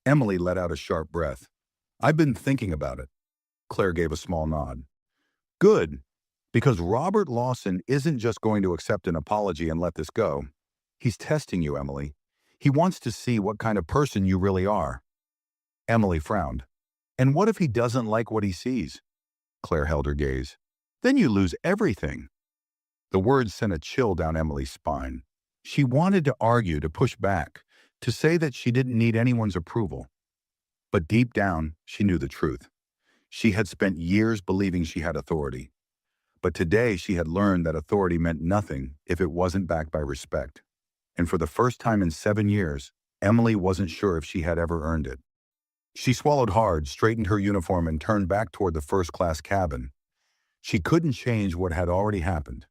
Emily let out a sharp breath. I've been thinking about it. Claire gave a small nod. Good, because Robert Lawson isn't just going to accept an apology and let this go. He's testing you, Emily. He wants to see what kind of person you really are. Emily frowned. And what if he doesn't like what he sees? Claire held her gaze. Then you lose everything. The words sent a chill down Emily's spine. She wanted to argue, to push back, to say that she didn't need anyone's approval. But deep down, she knew the truth. She had spent years believing she had authority. But today she had learned that authority meant nothing if it wasn't backed by respect. And for the first time in 7 years, Emily wasn't sure if she had ever earned it. She swallowed hard, straightened her uniform, and turned back toward the first-class cabin. She couldn't change what had already happened.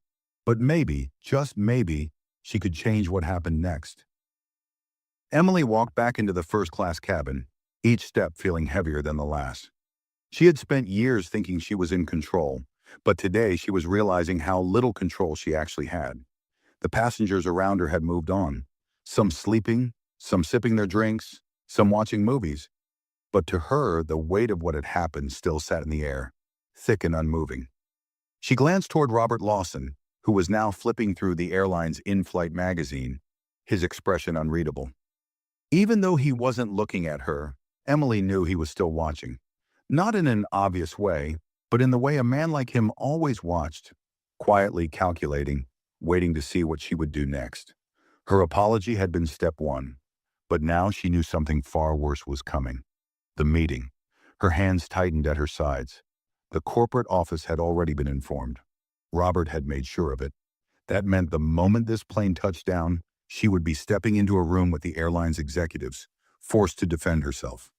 But maybe, just maybe, she could change what happened next. Emily walked back into the first-class cabin, each step feeling heavier than the last. She had spent years thinking she was in control, but today she was realizing how little control she actually had. The passengers around her had moved on, some sleeping, some sipping their drinks, some watching movies. But to her, the weight of what had happened still sat in the air, thick and unmoving. She glanced toward Robert Lawson, who was now flipping through the airline's in-flight magazine, his expression unreadable. Even though he wasn't looking at her, Emily knew he was still watching. Not in an obvious way, but in the way a man like him always watched, quietly calculating, waiting to see what she would do next. Her apology had been step 1, but now she knew something far worse was coming. The meeting. Her hands tightened at her sides. The corporate office had already been informed. Robert had made sure of it. That meant the moment this plane touched down, she would be stepping into a room with the airline's executives, forced to defend herself.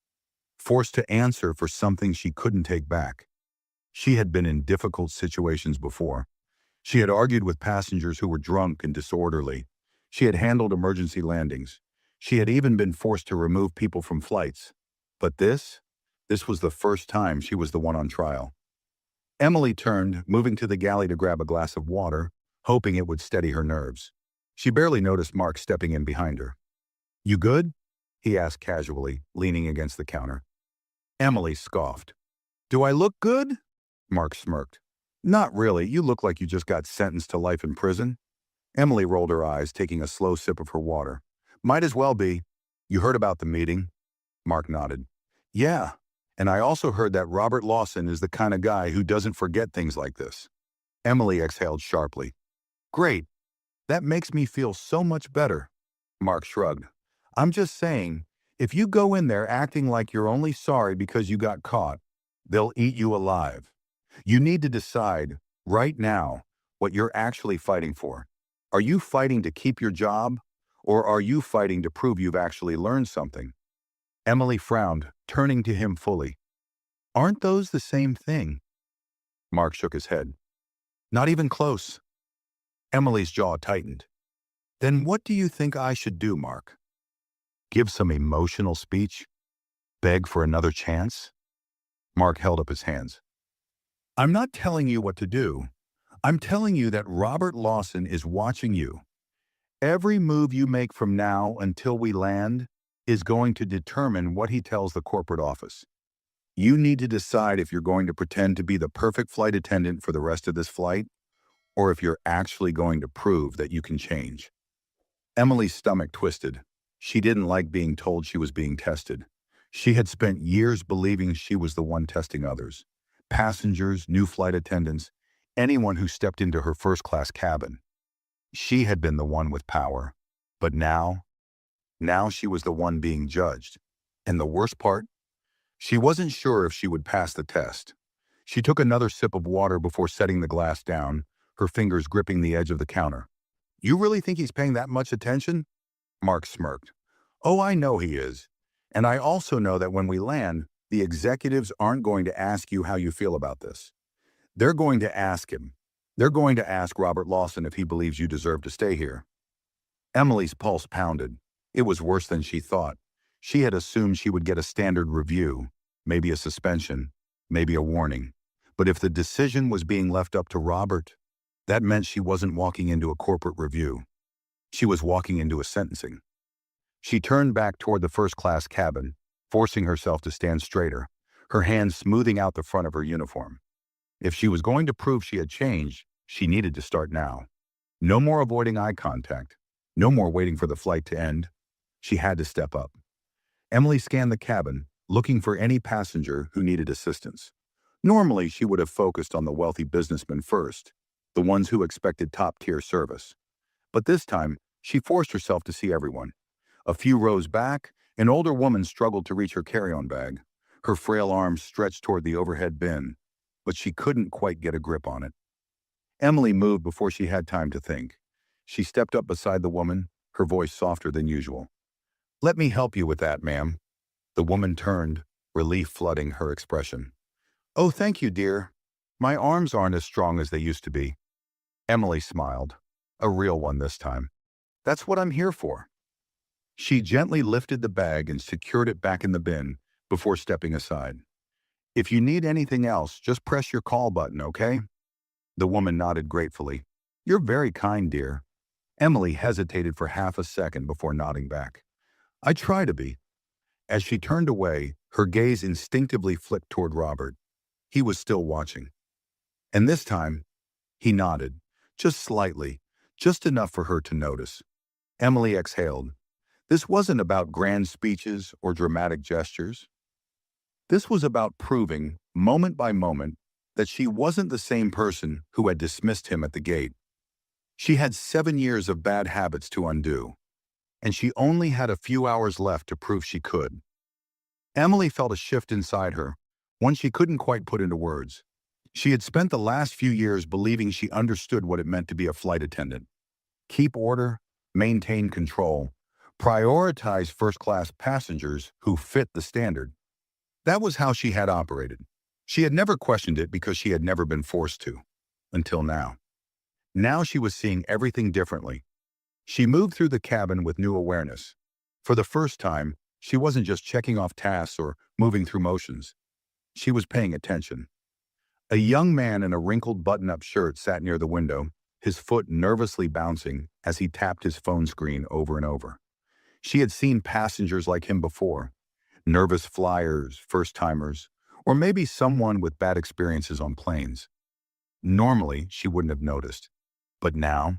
Forced to answer for something she couldn't take back. She had been in difficult situations before. She had argued with passengers who were drunk and disorderly. She had handled emergency landings. She had even been forced to remove people from flights. But this was the first time she was the one on trial. Emily turned, moving to the galley to grab a glass of water, hoping it would steady her nerves. She barely noticed Mark stepping in behind her. You good? He asked casually, leaning against the counter. Emily scoffed. Do I look good? Mark smirked. Not really. You look like you just got sentenced to life in prison. Emily rolled her eyes, taking a slow sip of her water. Might as well be. You heard about the meeting? Mark nodded. Yeah, and I also heard that Robert Lawson is the kind of guy who doesn't forget things like this. Emily exhaled sharply. Great. That makes me feel so much better. Mark shrugged. I'm just saying, if you go in there acting like you're only sorry because you got caught, they'll eat you alive. You need to decide, right now, what you're actually fighting for. Are you fighting to keep your job, or are you fighting to prove you've actually learned something? Emily frowned, turning to him fully. Aren't those the same thing? Mark shook his head. Not even close. Emily's jaw tightened. Then what do you think I should do, Mark? Give some emotional speech? Beg for another chance? Mark held up his hands. I'm not telling you what to do. I'm telling you that Robert Lawson is watching you. Every move you make from now until we land is going to determine what he tells the corporate office. You need to decide if you're going to pretend to be the perfect flight attendant for the rest of this flight, or if you're actually going to prove that you can change. Emily's stomach twisted. She didn't like being told she was being tested. She had spent years believing she was the one testing others. Passengers, new flight attendants, anyone who stepped into her first-class cabin. She had been the one with power. But now she was the one being judged. And the worst part? She wasn't sure if she would pass the test. She took another sip of water before setting the glass down, her fingers gripping the edge of the counter. You really think he's paying that much attention? Mark smirked. Oh, I know he is. And I also know that when we land, the executives aren't going to ask you how you feel about this. They're going to ask him. They're going to ask Robert Lawson if he believes you deserve to stay here. Emily's pulse pounded. It was worse than she thought. She had assumed she would get a standard review, maybe a suspension, maybe a warning. But if the decision was being left up to Robert, that meant she wasn't walking into a corporate review. She was walking into a sentencing. She turned back toward the first-class cabin, forcing herself to stand straighter, her hands smoothing out the front of her uniform. If she was going to prove she had changed, she needed to start now. No more avoiding eye contact. No more waiting for the flight to end. She had to step up. Emily scanned the cabin, looking for any passenger who needed assistance. Normally, she would have focused on the wealthy businessmen first, the ones who expected top-tier service. But this time, she forced herself to see everyone. A few rows back, an older woman struggled to reach her carry-on bag. Her frail arms stretched toward the overhead bin, but she couldn't quite get a grip on it. Emily moved before she had time to think. She stepped up beside the woman, her voice softer than usual. Let me help you with that, ma'am. The woman turned, relief flooding her expression. Oh, thank you, dear. My arms aren't as strong as they used to be. Emily smiled, a real one this time. That's what I'm here for. She gently lifted the bag and secured it back in the bin before stepping aside. If you need anything else, just press your call button, okay? The woman nodded gratefully. You're very kind, dear. Emily hesitated for half a second before nodding back. I try to be. As she turned away, her gaze instinctively flicked toward Robert. He was still watching. And this time, he nodded, just slightly, just enough for her to notice. Emily exhaled. This wasn't about grand speeches or dramatic gestures. This was about proving, moment by moment, that she wasn't the same person who had dismissed him at the gate. She had 7 years of bad habits to undo, and she only had a few hours left to prove she could. Emily felt a shift inside her, one she couldn't quite put into words. She had spent the last few years believing she understood what it meant to be a flight attendant. Keep order, maintain control, prioritize first-class passengers who fit the standard. That was how she had operated. She had never questioned it because she had never been forced to, until now. Now she was seeing everything differently. She moved through the cabin with new awareness. For the first time, she wasn't just checking off tasks or moving through motions. She was paying attention. A young man in a wrinkled button-up shirt sat near the window, his foot nervously bouncing as he tapped his phone screen over and over. She had seen passengers like him before, nervous flyers, first-timers, or maybe someone with bad experiences on planes. Normally, she wouldn't have noticed. But now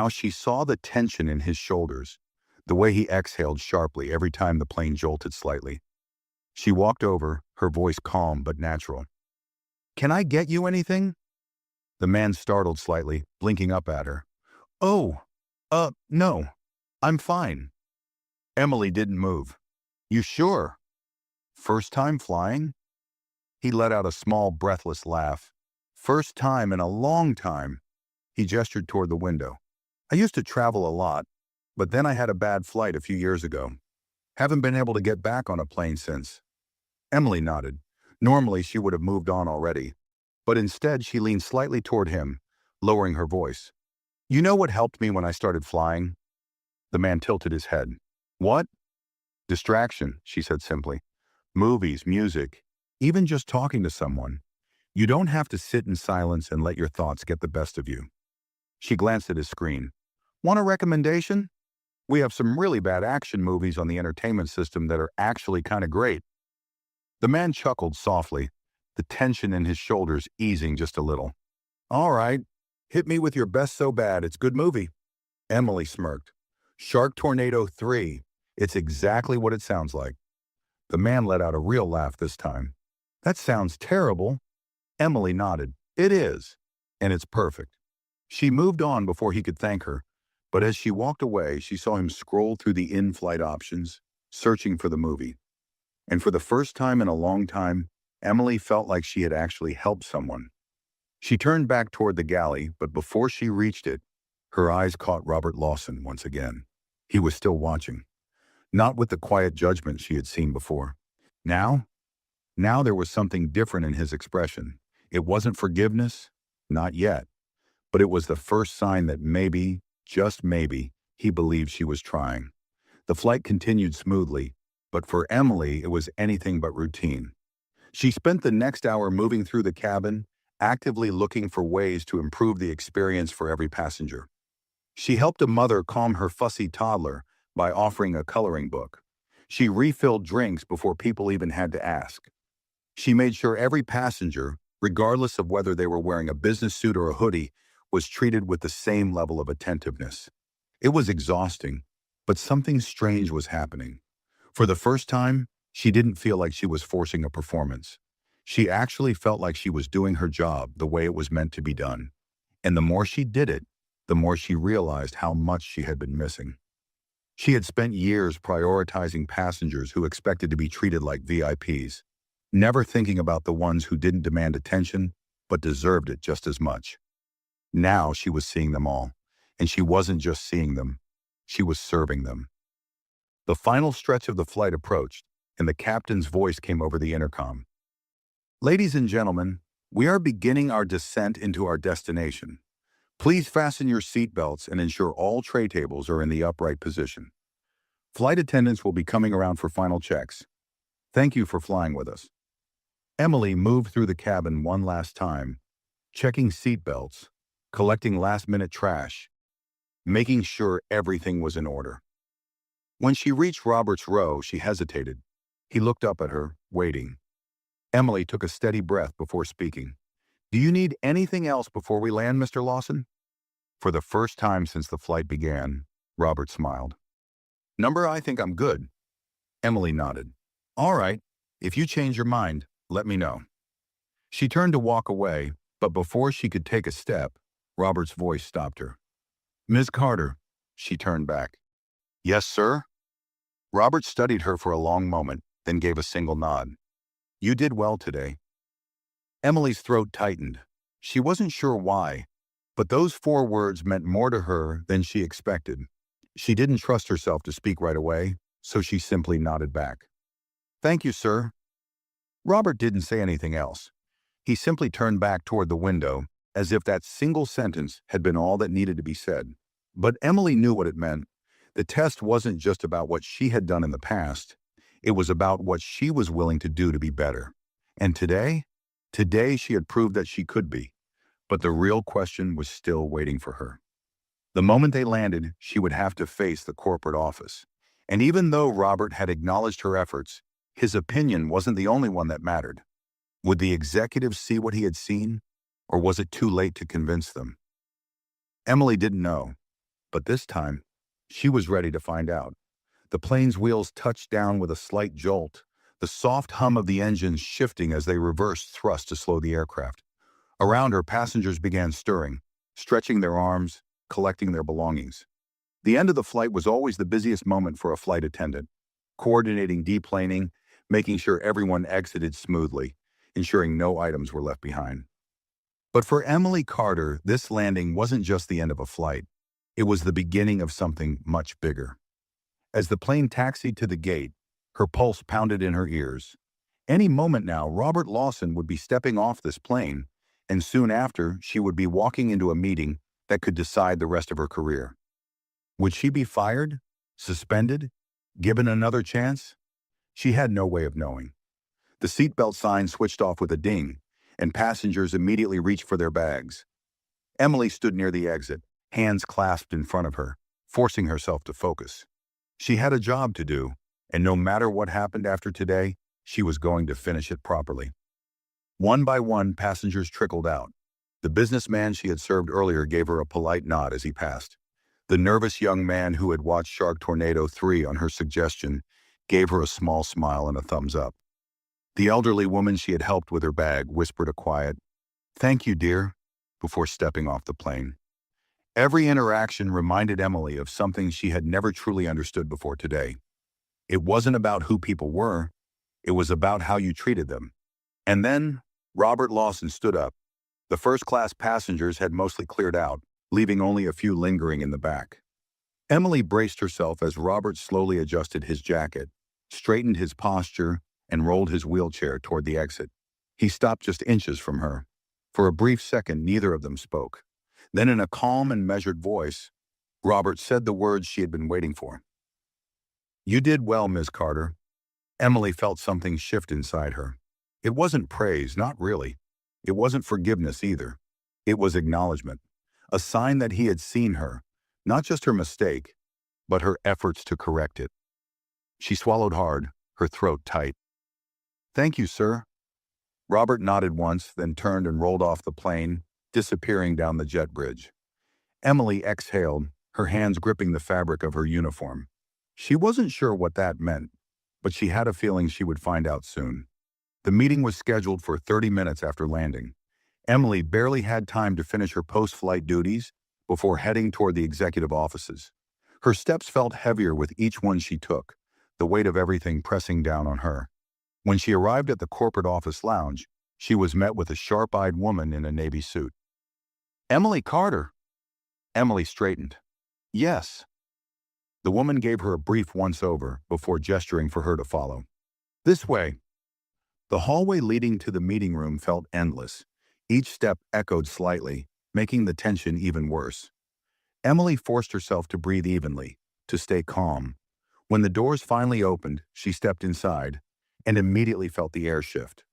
she saw the tension in his shoulders, the way he exhaled sharply every time the plane jolted slightly. She walked over, her voice calm but natural. Can I get you anything? The man startled slightly, blinking up at her. Oh, no, I'm fine. Emily didn't move. You sure? First time flying? He let out a small, breathless laugh. First time in a long time. He gestured toward the window. I used to travel a lot, but then I had a bad flight a few years ago. Haven't been able to get back on a plane since. Emily nodded. Normally, she would have moved on already, but instead she leaned slightly toward him, lowering her voice. You know what helped me when I started flying? The man tilted his head. What? Distraction, she said simply. Movies, music, even just talking to someone. You don't have to sit in silence and let your thoughts get the best of you. She glanced at his screen. Want a recommendation? We have some really bad action movies on the entertainment system that are actually kind of great. The man chuckled softly, the tension in his shoulders easing just a little. All right, hit me with your best so bad it's good movie. Emily smirked. Shark Tornado 3. It's exactly what it sounds like. The man let out a real laugh this time. That sounds terrible. Emily nodded. It is. And it's perfect. She moved on before he could thank her, but as she walked away, she saw him scroll through the in-flight options, searching for the movie. And for the first time in a long time, Emily felt like she had actually helped someone. She turned back toward the galley, but before she reached it, her eyes caught Robert Lawson once again. He was still watching, not with the quiet judgment she had seen before. Now there was something different in his expression. It wasn't forgiveness, not yet, but it was the first sign that maybe, just maybe, he believed she was trying. The flight continued smoothly, but for Emily, it was anything but routine. She spent the next hour moving through the cabin, actively looking for ways to improve the experience for every passenger. She helped a mother calm her fussy toddler by offering a coloring book. She refilled drinks before people even had to ask. She made sure every passenger, regardless of whether they were wearing a business suit or a hoodie, was treated with the same level of attentiveness. It was exhausting, but something strange was happening. For the first time, she didn't feel like she was forcing a performance. She actually felt like she was doing her job the way it was meant to be done. And the more she did it, the more she realized how much she had been missing. She had spent years prioritizing passengers who expected to be treated like VIPs, never thinking about the ones who didn't demand attention, but deserved it just as much. Now she was seeing them all, and she wasn't just seeing them, she was serving them. The final stretch of the flight approached, and the captain's voice came over the intercom. Ladies and gentlemen, we are beginning our descent into our destination. Please fasten your seatbelts and ensure all tray tables are in the upright position. Flight attendants will be coming around for final checks. Thank you for flying with us. Emily moved through the cabin one last time, checking seatbelts, collecting last-minute trash, making sure everything was in order. When she reached Robert's row, she hesitated. He looked up at her, waiting. Emily took a steady breath before speaking. Do you need anything else before we land, Mr. Lawson? For the first time since the flight began, Robert smiled. I think I'm good. Emily nodded. All right, if you change your mind, let me know. She turned to walk away, but before she could take a step, Robert's voice stopped her. Ms. Carter, she turned back. Yes, sir? Robert studied her for a long moment, then gave a single nod. You did well today. Emily's throat tightened. She wasn't sure why, but those 4 words meant more to her than she expected. She didn't trust herself to speak right away, so she simply nodded back. Thank you, sir. Robert didn't say anything else. He simply turned back toward the window, as if that single sentence had been all that needed to be said. But Emily knew what it meant. The test wasn't just about what she had done in the past. It was about what she was willing to do to be better. And today she had proved that she could be. But the real question was still waiting for her. The moment they landed, she would have to face the corporate office. And even though Robert had acknowledged her efforts, his opinion wasn't the only one that mattered. Would the executives see what he had seen, or was it too late to convince them? Emily didn't know, but this time, she was ready to find out. The plane's wheels touched down with a slight jolt, the soft hum of the engines shifting as they reversed thrust to slow the aircraft. Around her, passengers began stirring, stretching their arms, collecting their belongings. The end of the flight was always the busiest moment for a flight attendant, coordinating deplaning, making sure everyone exited smoothly, ensuring no items were left behind. But for Emily Carter, this landing wasn't just the end of a flight. It was the beginning of something much bigger. As the plane taxied to the gate, her pulse pounded in her ears. Any moment now, Robert Lawson would be stepping off this plane, and soon after, she would be walking into a meeting that could decide the rest of her career. Would she be fired? Suspended? Given another chance? She had no way of knowing. The seatbelt sign switched off with a ding, and passengers immediately reached for their bags. Emily stood near the exit, hands clasped in front of her, forcing herself to focus. She had a job to do, and no matter what happened after today, she was going to finish it properly. One by one, passengers trickled out. The businessman she had served earlier gave her a polite nod as he passed. The nervous young man who had watched Shark Tornado 3 on her suggestion gave her a small smile and a thumbs up. The elderly woman she had helped with her bag whispered a quiet, "Thank you, dear," before stepping off the plane. Every interaction reminded Emily of something she had never truly understood before today. It wasn't about who people were, it was about how you treated them. And then, Robert Lawson stood up. The first-class passengers had mostly cleared out, leaving only a few lingering in the back. Emily braced herself as Robert slowly adjusted his jacket, straightened his posture, and rolled his wheelchair toward the exit. He stopped just inches from her. For a brief second, neither of them spoke. Then in a calm and measured voice, Robert said the words she had been waiting for. "You did well, Ms. Carter." Emily felt something shift inside her. It wasn't praise, not really. It wasn't forgiveness either. It was acknowledgement, a sign that he had seen her, not just her mistake, but her efforts to correct it. She swallowed hard, her throat tight. "Thank you, sir." Robert nodded once, then turned and rolled off the plane, disappearing down the jet bridge. Emily exhaled, her hands gripping the fabric of her uniform. She wasn't sure what that meant, but she had a feeling she would find out soon. The meeting was scheduled for 30 minutes after landing. Emily barely had time to finish her post-flight duties before heading toward the executive offices. Her steps felt heavier with each one she took, the weight of everything pressing down on her. When she arrived at the corporate office lounge, she was met with a sharp-eyed woman in a navy suit. "Emily Carter." Emily straightened. "Yes." The woman gave her a brief once-over before gesturing for her to follow. "This way." The hallway leading to the meeting room felt endless. Each step echoed slightly, making the tension even worse. Emily forced herself to breathe evenly, to stay calm. When the doors finally opened, she stepped inside and immediately felt the air shift.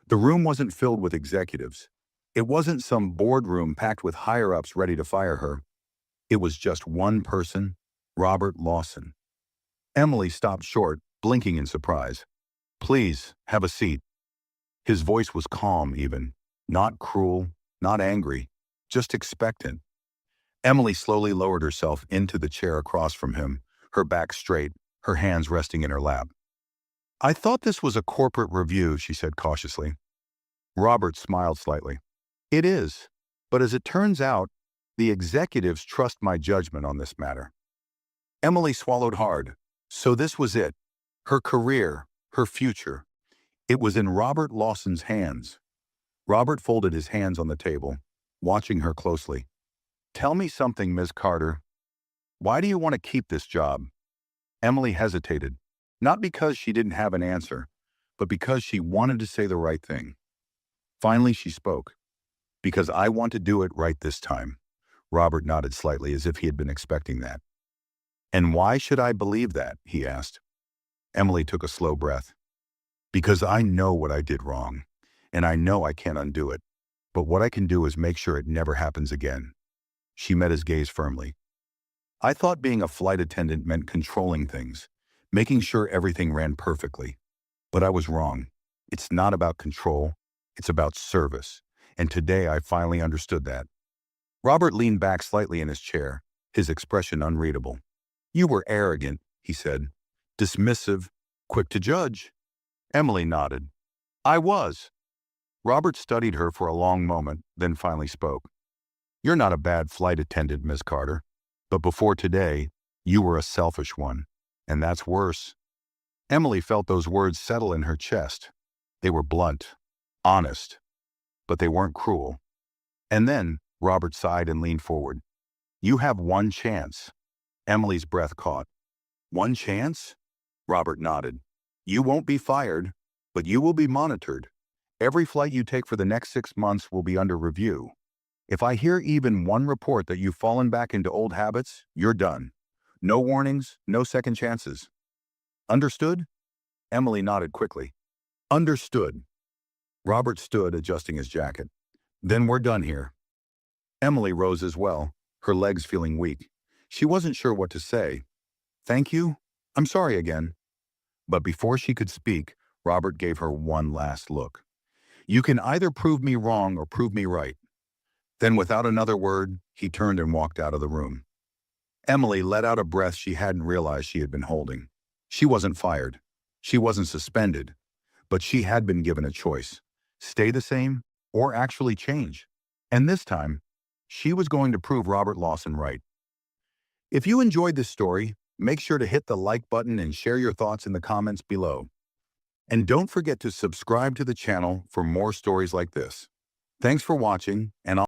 The room wasn't filled with executives. It wasn't some boardroom packed with higher-ups ready to fire her. It was just one person, Robert Lawson. Emily stopped short, blinking in surprise. "Please, have a seat." His voice was calm even, not cruel, not angry, just expectant. Emily slowly lowered herself into the chair across from him, her back straight, her hands resting in her lap. "I thought this was a corporate review," she said cautiously. Robert smiled slightly. "It is, but as it turns out, the executives trust my judgment on this matter." Emily swallowed hard. So this was it. Her career, her future. It was in Robert Lawson's hands. Robert folded his hands on the table, watching her closely. "Tell me something, Ms. Carter. Why do you want to keep this job?" Emily hesitated, not because she didn't have an answer, but because she wanted to say the right thing. Finally, she spoke. "Because I want to do it right this time." Robert nodded slightly as if he had been expecting that. "And why should I believe that?" he asked. Emily took a slow breath. "Because I know what I did wrong, and I know I can't undo it. But what I can do is make sure it never happens again." She met his gaze firmly. "I thought being a flight attendant meant controlling things, making sure everything ran perfectly. But I was wrong. It's not about control, it's about service. And today I finally understood that." Robert leaned back slightly in his chair, his expression unreadable. "You were arrogant," he said. "Dismissive, quick to judge." Emily nodded. "I was." Robert studied her for a long moment, then finally spoke. "You're not a bad flight attendant, Miss Carter. But before today, you were a selfish one. And that's worse." Emily felt those words settle in her chest. They were blunt, honest, but they weren't cruel. And then Robert sighed and leaned forward. "You have one chance." Emily's breath caught. "One chance?" Robert nodded. "You won't be fired, but you will be monitored. Every flight you take for the next 6 months will be under review. If I hear even one report that you've fallen back into old habits, you're done. No warnings, no second chances. Understood?" Emily nodded quickly. "Understood." Robert stood, adjusting his jacket. Then we're done here. Emily rose as well, her legs feeling weak. She wasn't sure what to say. Thank you? I'm sorry again. But before she could speak, Robert gave her one last look. You can either prove me wrong or prove me right. Then without another word, he turned and walked out of the room. Emily let out a breath she hadn't realized she had been holding. She wasn't fired. She wasn't suspended. But she had been given a choice. Stay the same or actually change. And this time, she was going to prove Robert Lawson right. If you enjoyed this story, make sure to hit the like button and share your thoughts in the comments below. And don't forget to subscribe to the channel for more stories like this. Thanks for watching, and I'll